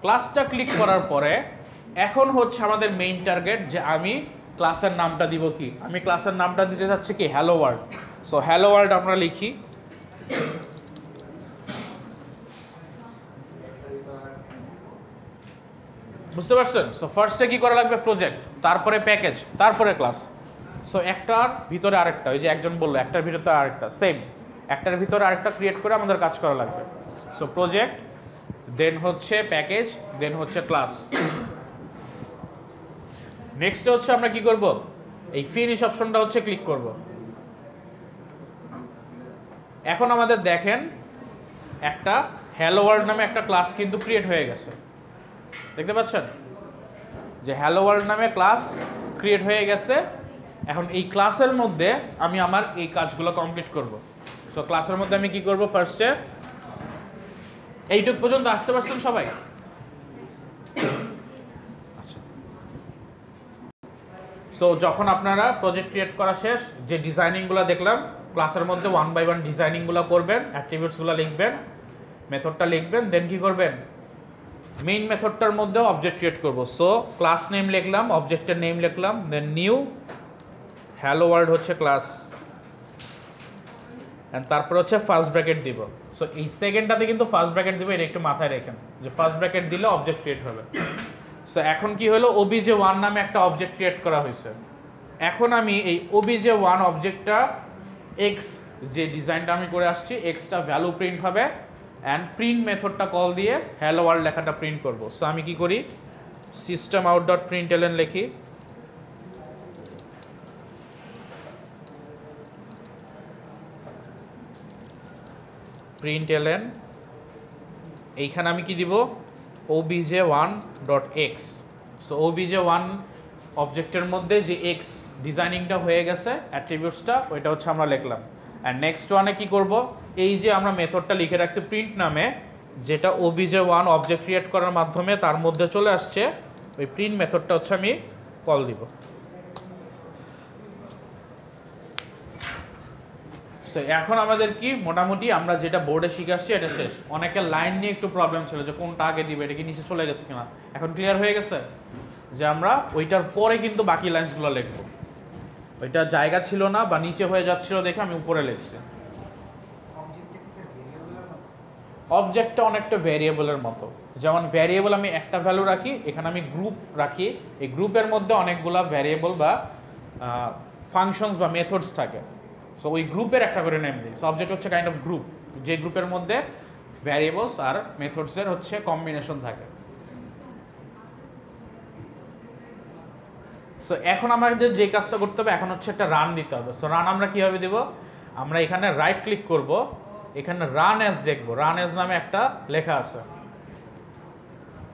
Speaker 1: ক্লাসটা ক্লিক করার পরে এখন হচ্ছে আমাদের মেইন টার্গেট যে আমি ক্লাসের নামটা দিব কি, আমি ক্লাসের নামটা দিতে চাচ্ছি কি hello world. So hello world আমরা লিখি। বুঝতে পারছেন? সো ফার্স্টে কি করা লাগবে, প্রজেক্ট, তারপরে প্যাকেজ, তারপরে ক্লাস। সো একটার ভিতরে আরেকটা, ওই যে একজন বললো একটার ভিতরে আরেকটা, সেম একটার ভিতরে আরেকটা ক্রিয়েট করে আমাদের কাজ করা লাগবে। সো প্রজেক্ট, দেন হচ্ছে প্যাকেজ, দেন হচ্ছে ক্লাস। নেক্সট হচ্ছে আমরা কি করব, এই ফিনিশ অপশনটা হচ্ছে ক্লিক করব। এখন আমাদের দেখেন একটা হ্যালো ওয়ার্ল্ড নামে একটা ক্লাস কিন্তু ক্রিয়েট হয়ে গেছে, দেখতে পাচ্ছেন যে হ্যালো ওয়ার্ল্ড নামে ক্লাস ক্রিয়েট হয়ে গেছে। এখন এই ক্লাসের মধ্যে আমি আমার এই কাজগুলো কমপ্লিট করব। সো ক্লাসের মধ্যে আমি কি করব, ফার্স্টে এইটুক পর্যন্ত আসতে পারছেন সবাই? আচ্ছা, সো যখন আপনারা প্রজেক্ট ক্রিয়েট করা শেষ, যে ডিজাইনিংগুলো দেখলাম ক্লাসের মধ্যে 1 বাই 1 ডিজাইনিংগুলো করবেন, অ্যাট্রিবিউটসগুলো লিখবেন, মেথডটা লিখবেন, দেন কি করবেন, মেইন মেথডটার মধ্যে অবজেক্ট ক্রিয়েট করব। সো ক্লাস নেম লিখলাম, অবজেক্টের নেম লিখলাম, দেন নিউ হ্যালো ওয়ার্ল্ড হচ্ছে ক্লাস, এন্ড তারপর হচ্ছে ফার্স্ট ব্র্যাকেট দিব। সো এই সেকেন্ডটাতে কিন্তু ফার্স্ট ব্র্যাকেট দিব, এটা একটু মাথায় রাখেন যে ফার্স্ট ব্র্যাকেট দিলে অবজেক্ট ক্রিয়েট হবে। সো এখন কি হলো, obj1 নামে একটা অবজেক্ট ক্রিয়েট করা হয়েছে। এখন আমি এই obj1 অবজেক্টটা এক্স, যে ডিজাইনটা আমি করে আসছি, এক্সটা ভ্যালু প্রিন্ট হবে অ্যান্ড প্রিন্ট মেথডটা কল দিয়ে হ্যালো ওয়ার্ল্ড লেখাটা প্রিন্ট করব। সো আমি কি করি, সিস্টেম আউট ডট প্রিন্টএলএন লিখি, প্রিন্টএলএন, এইখানে আমি কি দিব, obj1.x। সো obj1 অবজেক্টের মধ্যে যে এক্স ডিজাইনিংটা হয়ে গেছে, অ্যাট্রিবিউটসটা, ওইটা হচ্ছে আমরা লিখলাম। অ্যান্ড নেক্সট ওয়ানে কি করব, এই যে আমরা মেথডটা লিখে রাখছি প্রিন্ট নামে, যেটা obj1 অবজেক্ট ক্রিয়েট করার মাধ্যমে তার মধ্যে চলে আসছে, ওই প্রিন্ট মেথডটা হচ্ছে আমি কল দিব। সো এখন আমাদের কি মোটামুটি আমরা যেটা বোর্ডে শিখে আসছি এটা শেষ। অনেকের লাইন নিয়ে একটু প্রবলেম ছিল যে কোনটা আগে দিবে, এটা কি নিচে চলে গেছে কিনা। এখন ক্লিয়ার হয়ে গেছে যে আমরা ওইটার পরে কিন্তু বাকি লাইন্সগুলো লিখবো। ওইটা জায়গা ছিল না বা নিচে হয়ে যাচ্ছিল দেখে আমি উপরে লিখছি। অবজেক্টটা অনেকটা ভ্যারিয়েবলের মতো, যেমন ভ্যারিয়েবল আমি একটা ভ্যালু রাখি, এখানে আমি গ্রুপ রাখি, এই গ্রুপের মধ্যে অনেকগুলা ভ্যারিয়েবল বা ফাংশনস বা মেথডস থাকে। সো ওই গ্রুপের একটা করে নেম দিই। সো অবজেক্ট হচ্ছে কাইন্ড অফ গ্রুপ, যে গ্রুপের মধ্যে ভ্যারিয়েবলস আর মেথডসের হচ্ছে কম্বিনেশন থাকে। সো এখন আমাদের যে কাজটা করতে হবে, এখন হচ্ছে একটা রান দিতে হবে। সো রান আমরা কীভাবে দেব, আমরা এখানে রাইট ক্লিক করব, এখানে রান অ্যাজ দেখব, রান অ্যাজ নামে একটা লেখা আছে।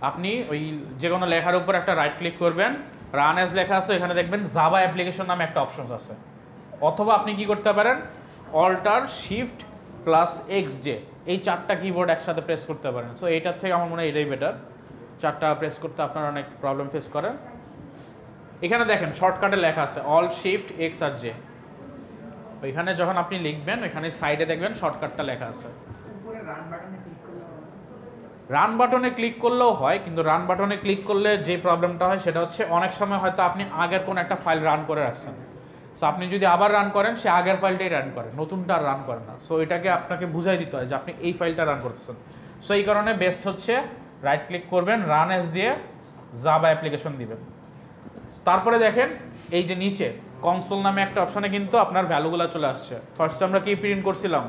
Speaker 1: আপনি ওই যে কোনো লেখার উপর একটা রাইট ক্লিক করবেন, রান অ্যাজ লেখা আছে, এখানে দেখবেন জাভা অ্যাপ্লিকেশন নামে একটা অপশন আছে। অথবা আপনি কি করতে পারেন, অল্টার শিফট প্লাস XJ, এই চারটা কিবোর্ড একসাথে প্রেস করতে পারেন। সো এইটার থেকে আমার মনে হয় এটাই বেটার, চারটা প্রেস করতে আপনারা অনেক প্রবলেম ফেস করেন। এখানে দেখেন শর্টকাটে লেখা আছে অল্ট শিফট X আর J, ওইখানে যখন আপনি লিখবেন ওইখানে সাইডে দেখবেন শর্টকাটটা লেখা আছে। রান বাটনে ক্লিক করলেও হয়, কিন্তু রান বাটনে ক্লিক করলে যে প্রবলেমটা হয় সেটা হচ্ছে অনেক সময় হয়তো আপনি আগের কোন একটা ফাইল রান করে রাখছেন। সো আপনি যদি আবার রান করেন, সে আগের ফাইলটাই রান করে, নতুনটা আর রান করে না। সো এটাকে আপনাকে বুঝাই দিতে হয় যে আপনি এই ফাইলটা রান করতেছেন। সো এই কারণে বেস্ট হচ্ছে রাইট ক্লিক করবেন, রান অ্যাজ দিয়ে জাভা অ্যাপ্লিকেশন দিবেন। তারপরে দেখেন এই যে নিচে কনসোল নামে একটা অপশনে কিন্তু আপনার ভ্যালুগুলো চলে আসছে। ফার্স্ট আমরা কি প্রিন্ট করছিলাম,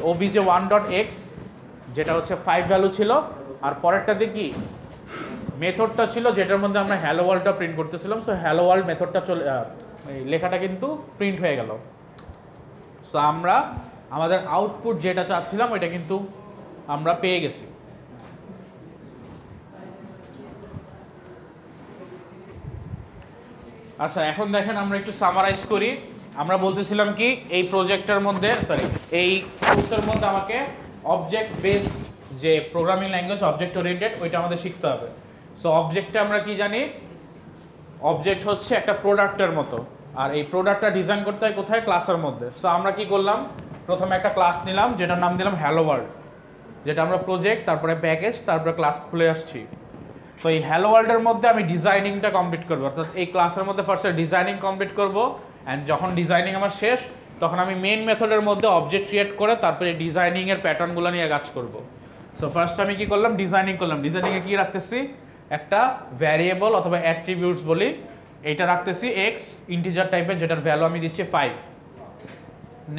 Speaker 1: obj1.x, যেটা হচ্ছে 5 ভ্যালু ছিল, আর পরেরটাতে কি মেথডটা ছিল যেটার মধ্যে আমরা হ্যালো ওয়ার্ল্ডটা প্রিন্ট করতেছিলাম। সো হ্যালো ওয়ার্ল্ড মেথডটা চলে এই লেখাটা কিন্তু প্রিন্ট হয়ে গেল। সো আমরা আমাদের আউটপুট যেটা চাচ্ছিলাম ওইটা কিন্তু আমরা পেয়ে গেছি। আচ্ছা, এখন দেখেন আমরা একটু সামারাইজ করি। আমরা বলতেছিলাম কি এই প্রজেক্টের মধ্যে এই কোর্সের মধ্যে আমাকে অবজেক্ট বেসড যে প্রোগ্রামিং ল্যাঙ্গুয়েজ অবজেক্ট ওরিয়েন্টেড ওইটা আমাদের শিখতে হবে। সো অবজেক্টে আমরা কি জানি, অবজেক্ট হচ্ছে একটা প্রোডাক্টের মতো, আর এই প্রোডাক্টটা ডিজাইন করতে হয় কোথায়, ক্লাসের মধ্যে। সো আমরা কি করলাম, প্রথমে একটা ক্লাস নিলাম যেটার নাম দিলাম হ্যালো ওয়ার্ল্ড, যেটা আমরা প্রজেক্ট তারপরে প্যাকেজ তারপরে ক্লাস খুলে আসছি। তো এই হ্যালো ওয়ার্ল্ডের মধ্যে আমি ডিজাইনিংটা কমপ্লিট করবো, অর্থাৎ এই ক্লাসের মধ্যে ফার্স্টে ডিজাইনিং কমপ্লিট করবো। অ্যান্ড যখন ডিজাইনিং আমার শেষ তখন আমি মেইন মেথডের মধ্যে অবজেক্ট ক্রিয়েট করে তারপরে ডিজাইনিংয়ের প্যাটার্নগুলো নিয়ে কাজ করব। সো ফার্স্ট আমি কি করলাম, ডিজাইনিং করলাম। ডিজাইনিংয়ে কি রাখতেছি, একটা ভ্যারিয়েবল অথবা অ্যাট্রিবিউটস বলি, এইটা রাখতেছি এক্স ইন্টিজার টাইপের, যেটার ভ্যালু আমি দিচ্ছি 5।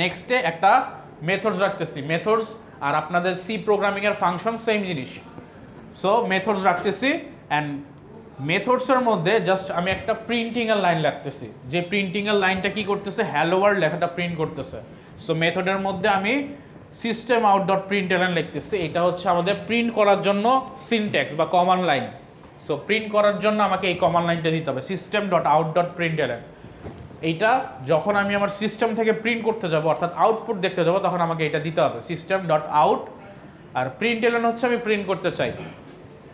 Speaker 1: নেক্সটে একটা মেথডস রাখতেছি, মেথডস আর আপনাদের সি প্রোগ্রামিংয়ের ফাংশন সেম জিনিস। সো মেথডস রাখতেছি অ্যান্ড মেথডসের মধ্যে জাস্ট আমি একটা প্রিন্টিংয়ের লাইন রাখতেছি, যে প্রিন্টিংয়ের লাইনটা কি করতেছে, হ্যালো ওয়ার্ল্ড লেখাটা প্রিন্ট করতেছে। সো মেথডের মধ্যে আমি সিস্টেম আউট ডট প্রিন্টএলএন লিখতেছি, এটা হচ্ছে আমাদের প্রিন্ট করার জন্য সিনট্যাক্স বা কমান্ড লাইন। সো প্রিন্ট করার জন্য আমাকে এই কমান্ড লাইনটা দিতে হবে, সিস্টেম ডট আউট ডট প্রিন্টএলএন। এইটা যখন আমি আমার সিস্টেম থেকে প্রিন্ট করতে যাব অর্থাৎ আউটপুট দেখতে যাব তখন আমাকে এটা দিতে হবে, সিস্টেম ডট আউট। আর প্রিন্টএলএন হচ্ছে আমি প্রিন্ট করতে চাই।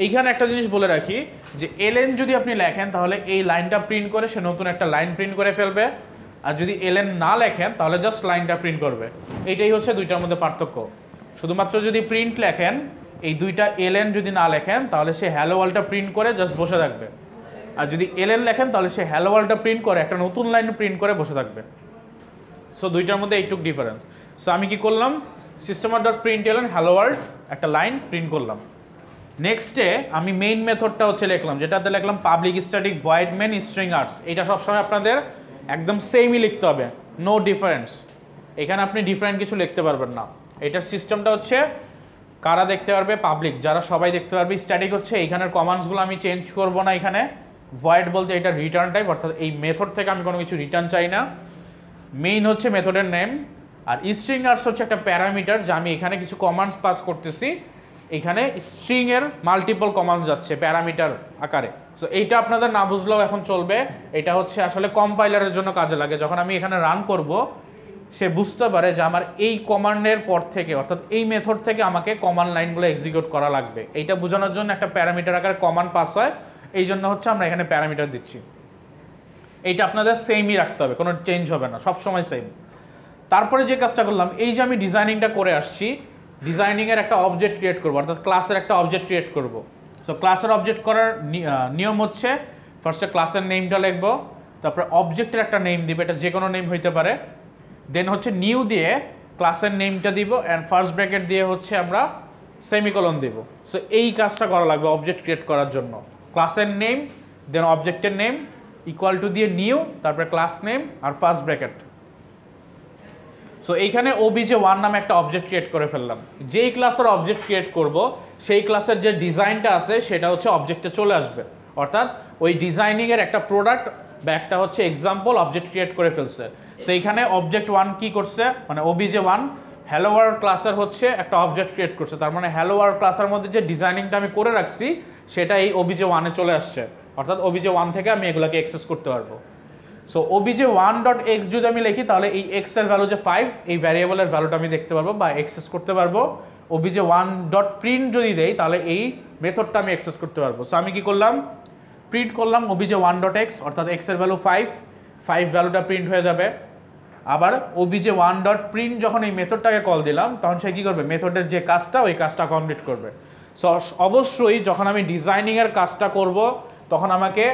Speaker 1: এইখানে একটা জিনিস বলে রাখি যে এলএন যদি আপনি লেখেন তাহলে এই লাইনটা প্রিন্ট করে সে নতুন একটা লাইন প্রিন্ট করে ফেলবে, আর যদি এলএন না লেখেন তাহলে জাস্ট লাইনটা প্রিন্ট করবে। এইটাই হচ্ছে দুইটার মধ্যে পার্থক্য। শুধুমাত্র যদি প্রিন্ট লেখেন, এই দুইটা এলএন যদি না লেখেন তাহলে সে হ্যালো ওয়ার্ল্ডটা প্রিন্ট করে জাস্ট বসে থাকবে, আর যদি এলএন লেখেন তাহলে সে হ্যালো ওয়ার্ল্ডটা প্রিন্ট করে একটা নতুন লাইন প্রিন্ট করে বসে থাকবে। সো দুইটার মধ্যে এইটুক ডিফারেন্স। সো আমি কি করলাম, system dot println hello world একটা লাইন প্রিন্ট করলাম। নেক্সটে আমি মেইন মেথডটা হচ্ছে লিখলাম, যেটাতে লিখলাম public static void main string args. এটা সবসময় আপনাদের একদম সেমই লিখতে হবে, নো ডিফারেন্স। এখানে আপনি ডিফারেন্ট কিছু লিখতে পারবেন না। এটার সিস্টেমটা হচ্ছে কারা দেখতে পারবে, পাবলিক, যারা সবাই দেখতে পারবে। স্ট্যাটিক হচ্ছে এইখানের কমান্ডসগুলো আমি চেঞ্জ করব না। এখানে ভয়েড বলতে এটা রিটার্ন টাইপ, অর্থাৎ এই মেথড থেকে আমি কোনো কিছু রিটার্ন চাই না। মেইন হচ্ছে মেথডের নেম, আর স্ট্রিং আর্টস হচ্ছে একটা প্যারামিটার, যা আমি এখানে কিছু কমান্ডস পাস করতেছি, এখানে স্ট্রিংয়ের মাল্টিপল কমান্ডস যাচ্ছে প্যারামিটার আকারে। সো এইটা আপনাদের না বুঝলেও এখন চলবে, এটা হচ্ছে আসলে কম্পাইলারের জন্য কাজে লাগে। যখন আমি এখানে রান করব সে বুঝতে পারে যে আমার এই কমান্ডের পর থেকে অর্থাৎ এই মেথড থেকে আমাকে কমান্ড লাইনগুলো এক্সিকিউট করা লাগবে। এইটা বোঝানোর জন্য একটা প্যারামিটার আকারে কমান্ড পাস হয়, এই জন্য হচ্ছে আমরা এখানে প্যারামিটার দিচ্ছি। এইটা আপনাদের সেমই রাখতে হবে, কোনো চেঞ্জ হবে না, সবসময় সেম। তারপরে যে কাজটা করলাম, এই যে আমি ডিজাইনিংটা করে আসছি, ডিজাইনিংয়ের একটা অবজেক্ট ক্রিয়েট করবো, অর্থাৎ ক্লাসের একটা অবজেক্ট ক্রিয়েট করব। সো ক্লাসের অবজেক্ট করার নিয়ম হচ্ছে ফার্স্টে ক্লাসের নেমটা লিখবো, তারপরে অবজেক্টের একটা নেম দিবে, এটা যে কোনো নেম হইতে পারে। দেন হচ্ছে নিউ দিয়ে ক্লাসের নেমটা দিব, অ্যান্ড ফার্স্ট ব্র্যাকেট দিয়ে হচ্ছে আমরা সেমিকোলন দিব। সো এই কাজটা করা লাগবে অবজেক্ট ক্রিয়েট করার জন্য। ক্লাসের নেম দেন অবজেক্টের নেম ইকুয়াল টু দিয়ে নিউ, তারপরে ক্লাস নেম আর ফার্স্ট ব্র্যাকেট। সো এইখানে obj1 নামে একটা অবজেক্ট ক্রিয়েট করে ফেললাম। যেই ক্লাসের অবজেক্ট ক্রিয়েট করব সেই ক্লাসের যে ডিজাইনটা আছে সেটা হচ্ছে অবজেক্টে চলে আসবে, অর্থাৎ ওই ডিজাইনিংয়ের একটা প্রোডাক্ট বা একটা হচ্ছে এক্সাম্পল অবজেক্ট ক্রিয়েট করে ফেলছে। সো এইখানে অবজেক্ট1 কি করছে, মানে obj1 হ্যালো ওয়ার্ল্ড ক্লাসের হচ্ছে একটা অবজেক্ট ক্রিয়েট করছে। তার মানে হ্যালো ওয়ার্ল্ড ক্লাসের মধ্যে যে ডিজাইনিংটা আমি করে রাখছি সেটা এই obj1-এ চলে আসছে, অর্থাৎ obj1 থেকে আমি এগুলোকে অ্যাক্সেস করতে পারবো। সো obj1.x যদি আমি লিখি তাহলে এই x এর ভ্যালু যে 5, এই ভ্যারিয়েবলের ভ্যালুটা আমি দেখতে পারবো বা অ্যাক্সেস করতে পারবো। obj1.print যদি দেই তাহলে এই মেথডটা আমি অ্যাক্সেস করতে পারবো। সো আমি কি করলাম, প্রিন্ট করলাম obj1.x, অর্থাৎ x এর ভ্যালু 5 ভ্যালুটা প্রিন্ট হয়ে যাবে। আবার obj1.print যখন এই মেথডটাকে কল দিলাম তখন সে কী করবে, মেথডের যে কাজটা ওই কাজটা কমপ্লিট করবে। সো অবশ্যই যখন আমি ডিজাইনিংয়ের কাজটা করব তখন আমাকে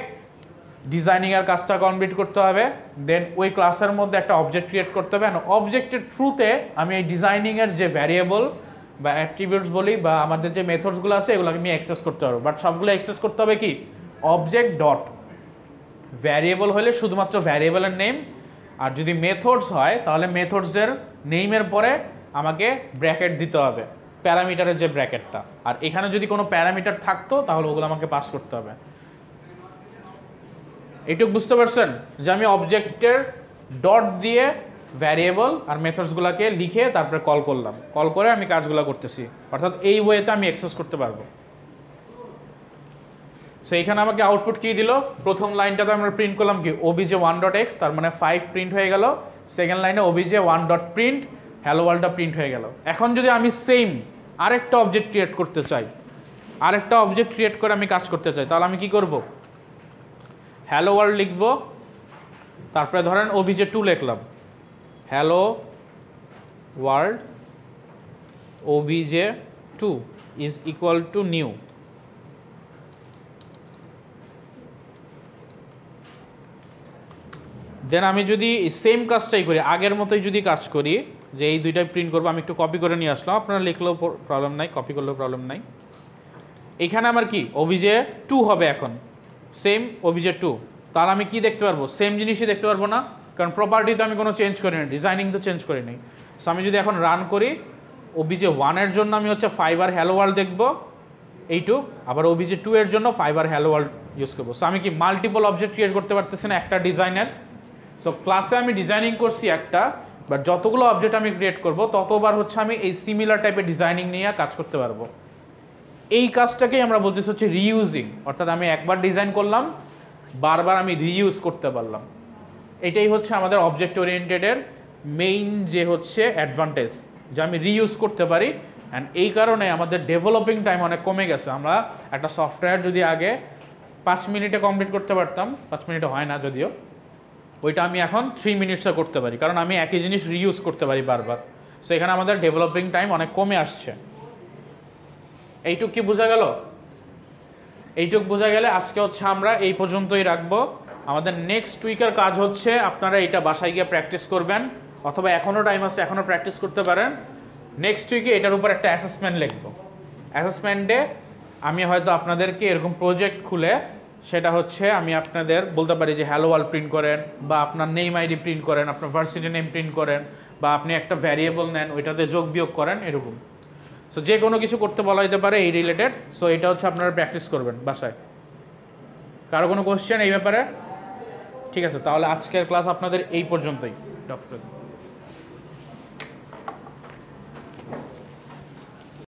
Speaker 1: ডিজাইনিংয়ের কাজটা কমপ্লিট করতে হবে, দেন ওই ক্লাসের মধ্যে একটা অবজেক্ট ক্রিয়েট করতে হবে, অ্যান্ড অবজেক্টের থ্রুতে আমি এই ডিজাইনিংয়ের যে ভ্যারিয়েবল বা অ্যাট্রিবিউটস বলি বা আমাদের যে মেথডসগুলো আছে এগুলোকে আমি অ্যাক্সেস করতে পারবো। বাট সবগুলো অ্যাক্সেস করতে হবে কি, অবজেক্ট ডট। ভ্যারিয়েবল হলে শুধুমাত্র ভ্যারিয়েবলের নেম, আর যদি মেথডস হয় তাহলে মেথডসের নেইমের পরে আমাকে ব্র্যাকেট দিতে হবে। প্যারামিটারের যে ব্র্যাকেটটা, আর এখানে যদি কোনো প্যারামিটার থাকতো তাহলে ওগুলো আমাকে পাস করতে হবে। এইটুকু বুঝতে পারছেন যে আমি অবজেক্টের ডট দিয়ে ভ্যারিয়েবল আর মেথডসগুলোকে লিখে তারপরে কল করলাম, কল করে আমি কাজগুলো করতেছি, অর্থাৎ এই ওয়েতে আমি অ্যাক্সেস করতে পারবো। সো এইখানে আমাকে আউটপুট কি দিল, প্রথম লাইনটাতে আমরা প্রিন্ট করলাম কি obj1.x, তার মানে 5 প্রিন্ট হয়ে গেল। সেকেন্ড লাইনে obj1.print হ্যালো ওয়ার্ল্ডটা প্রিন্ট হয়ে গেল। এখন যদি আমি সেম আরেকটা অবজেক্ট ক্রিয়েট করতে চাই, আরেকটা অবজেক্ট ক্রিয়েট করে আমি কাজ করতে চাই, তাহলে আমি কি করব, হ্যালো ওয়ার্ল্ড লিখব, তারপরে ধরেন obj2 লিখলাম, hello world obj2 is equal to new. Then আমি যদি সেম কাজটাই করি, আগের মতোই যদি কাজ করি, যে এই দুইটাই প্রিন্ট করবো, আমি একটু কপি করে নিয়ে আসলাম, আপনারা লিখলেও প্রবলেম নাই, কপি করলেও প্রবলেম নাই। এখানে আমার কি obj2 হবে এখন, সেম obj2, তাহলে আমি কি দেখতে পারবো, সেম জিনিসই দেখতে পারবো না, কারণ প্রপার্টি তো আমি কোনো চেঞ্জ করি না, ডিজাইনিং তো চেঞ্জ করি নি। সো আমি যদি এখন রান করি, obj1 এর জন্য আমি হচ্ছে 5 আর হ্যালো ওয়ার্ল্ড দেখবো এইটুক, আবার obj2 এর জন্য 5 আর হ্যালো ওয়ার্ল্ড ইউজ করবো। সো আমি কি মাল্টিপল অবজেক্ট ক্রিয়েট করতে পারতেছি না একটা ডিজাইনের। সো ক্লাসে আমি ডিজাইনিং করছি একটা, বাট যতগুলো অবজেক্ট আমি ক্রিয়েট করব ততবার হচ্ছে আমি এই সিমিলার টাইপের ডিজাইনিং নিয়ে কাজ করতে পারবো। এই কাজটাকেই আমরা বলতেছি হচ্ছে রিইউজিং, অর্থাৎ আমি একবার ডিজাইন করলাম, বারবার আমি রিইউজ করতে পারলাম। এটাই হচ্ছে আমাদের অবজেক্ট ওরিয়েন্টেডের মেইন যে হচ্ছে অ্যাডভান্টেজ, যে আমি রিইউজ করতে পারি। অ্যান্ড এই কারণে আমাদের ডেভেলপিং টাইম অনেক কমে গেছে। আমরা একটা সফটওয়্যার যদি আগে 5 মিনিটে কমপ্লিট করতে পারতাম, 5 মিনিটে হয় না যদিও, ওইটা আমি এখন 3 মিনিটসে করতে পারি, কারণ আমি একই জিনিস রিইউজ করতে পারি বারবার। সো এখানে আমাদের ডেভেলপিং টাইম অনেক কমে আসছে। এইটুক কি বোঝা গেল? এইটুক বোঝা গেলে আজকে হচ্ছে আমরা এই পর্যন্তই রাখবো। আমাদের নেক্সট উইকের কাজ হচ্ছে আপনারা এটা বাসায় গিয়ে প্র্যাকটিস করবেন, অথবা এখনও টাইম আছে, এখনও প্র্যাকটিস করতে পারেন। নেক্সট উইকে এটার উপর একটা অ্যাসেসমেন্ট লিখবো। অ্যাসেসমেন্টে আমি হয়তো আপনাদেরকে এরকম প্রজেক্ট খুলে, সেটা হচ্ছে আমি আপনাদের বলতে পারি যে হ্যালো ওয়ার্ল্ড প্রিন্ট করেন, বা আপনার নেম আইডি প্রিন্ট করেন, আপনার ভার্সিটি নেম প্রিন্ট করেন, বা আপনি একটা ভ্যারিয়েবল নেন ওইটাতে যোগ বিয়োগ করেন, এরকম। সো যে কোনো কিছু করতে বলা যেতে পারে এই রিলেটেড। সো এটা হচ্ছে আপনারা প্র্যাকটিস করবেন বাসায়। কারো কোনো কোয়েশ্চেন এই ব্যাপারে? ঠিক আছে, তাহলে আজকের ক্লাস আপনাদের এই পর্যন্তই।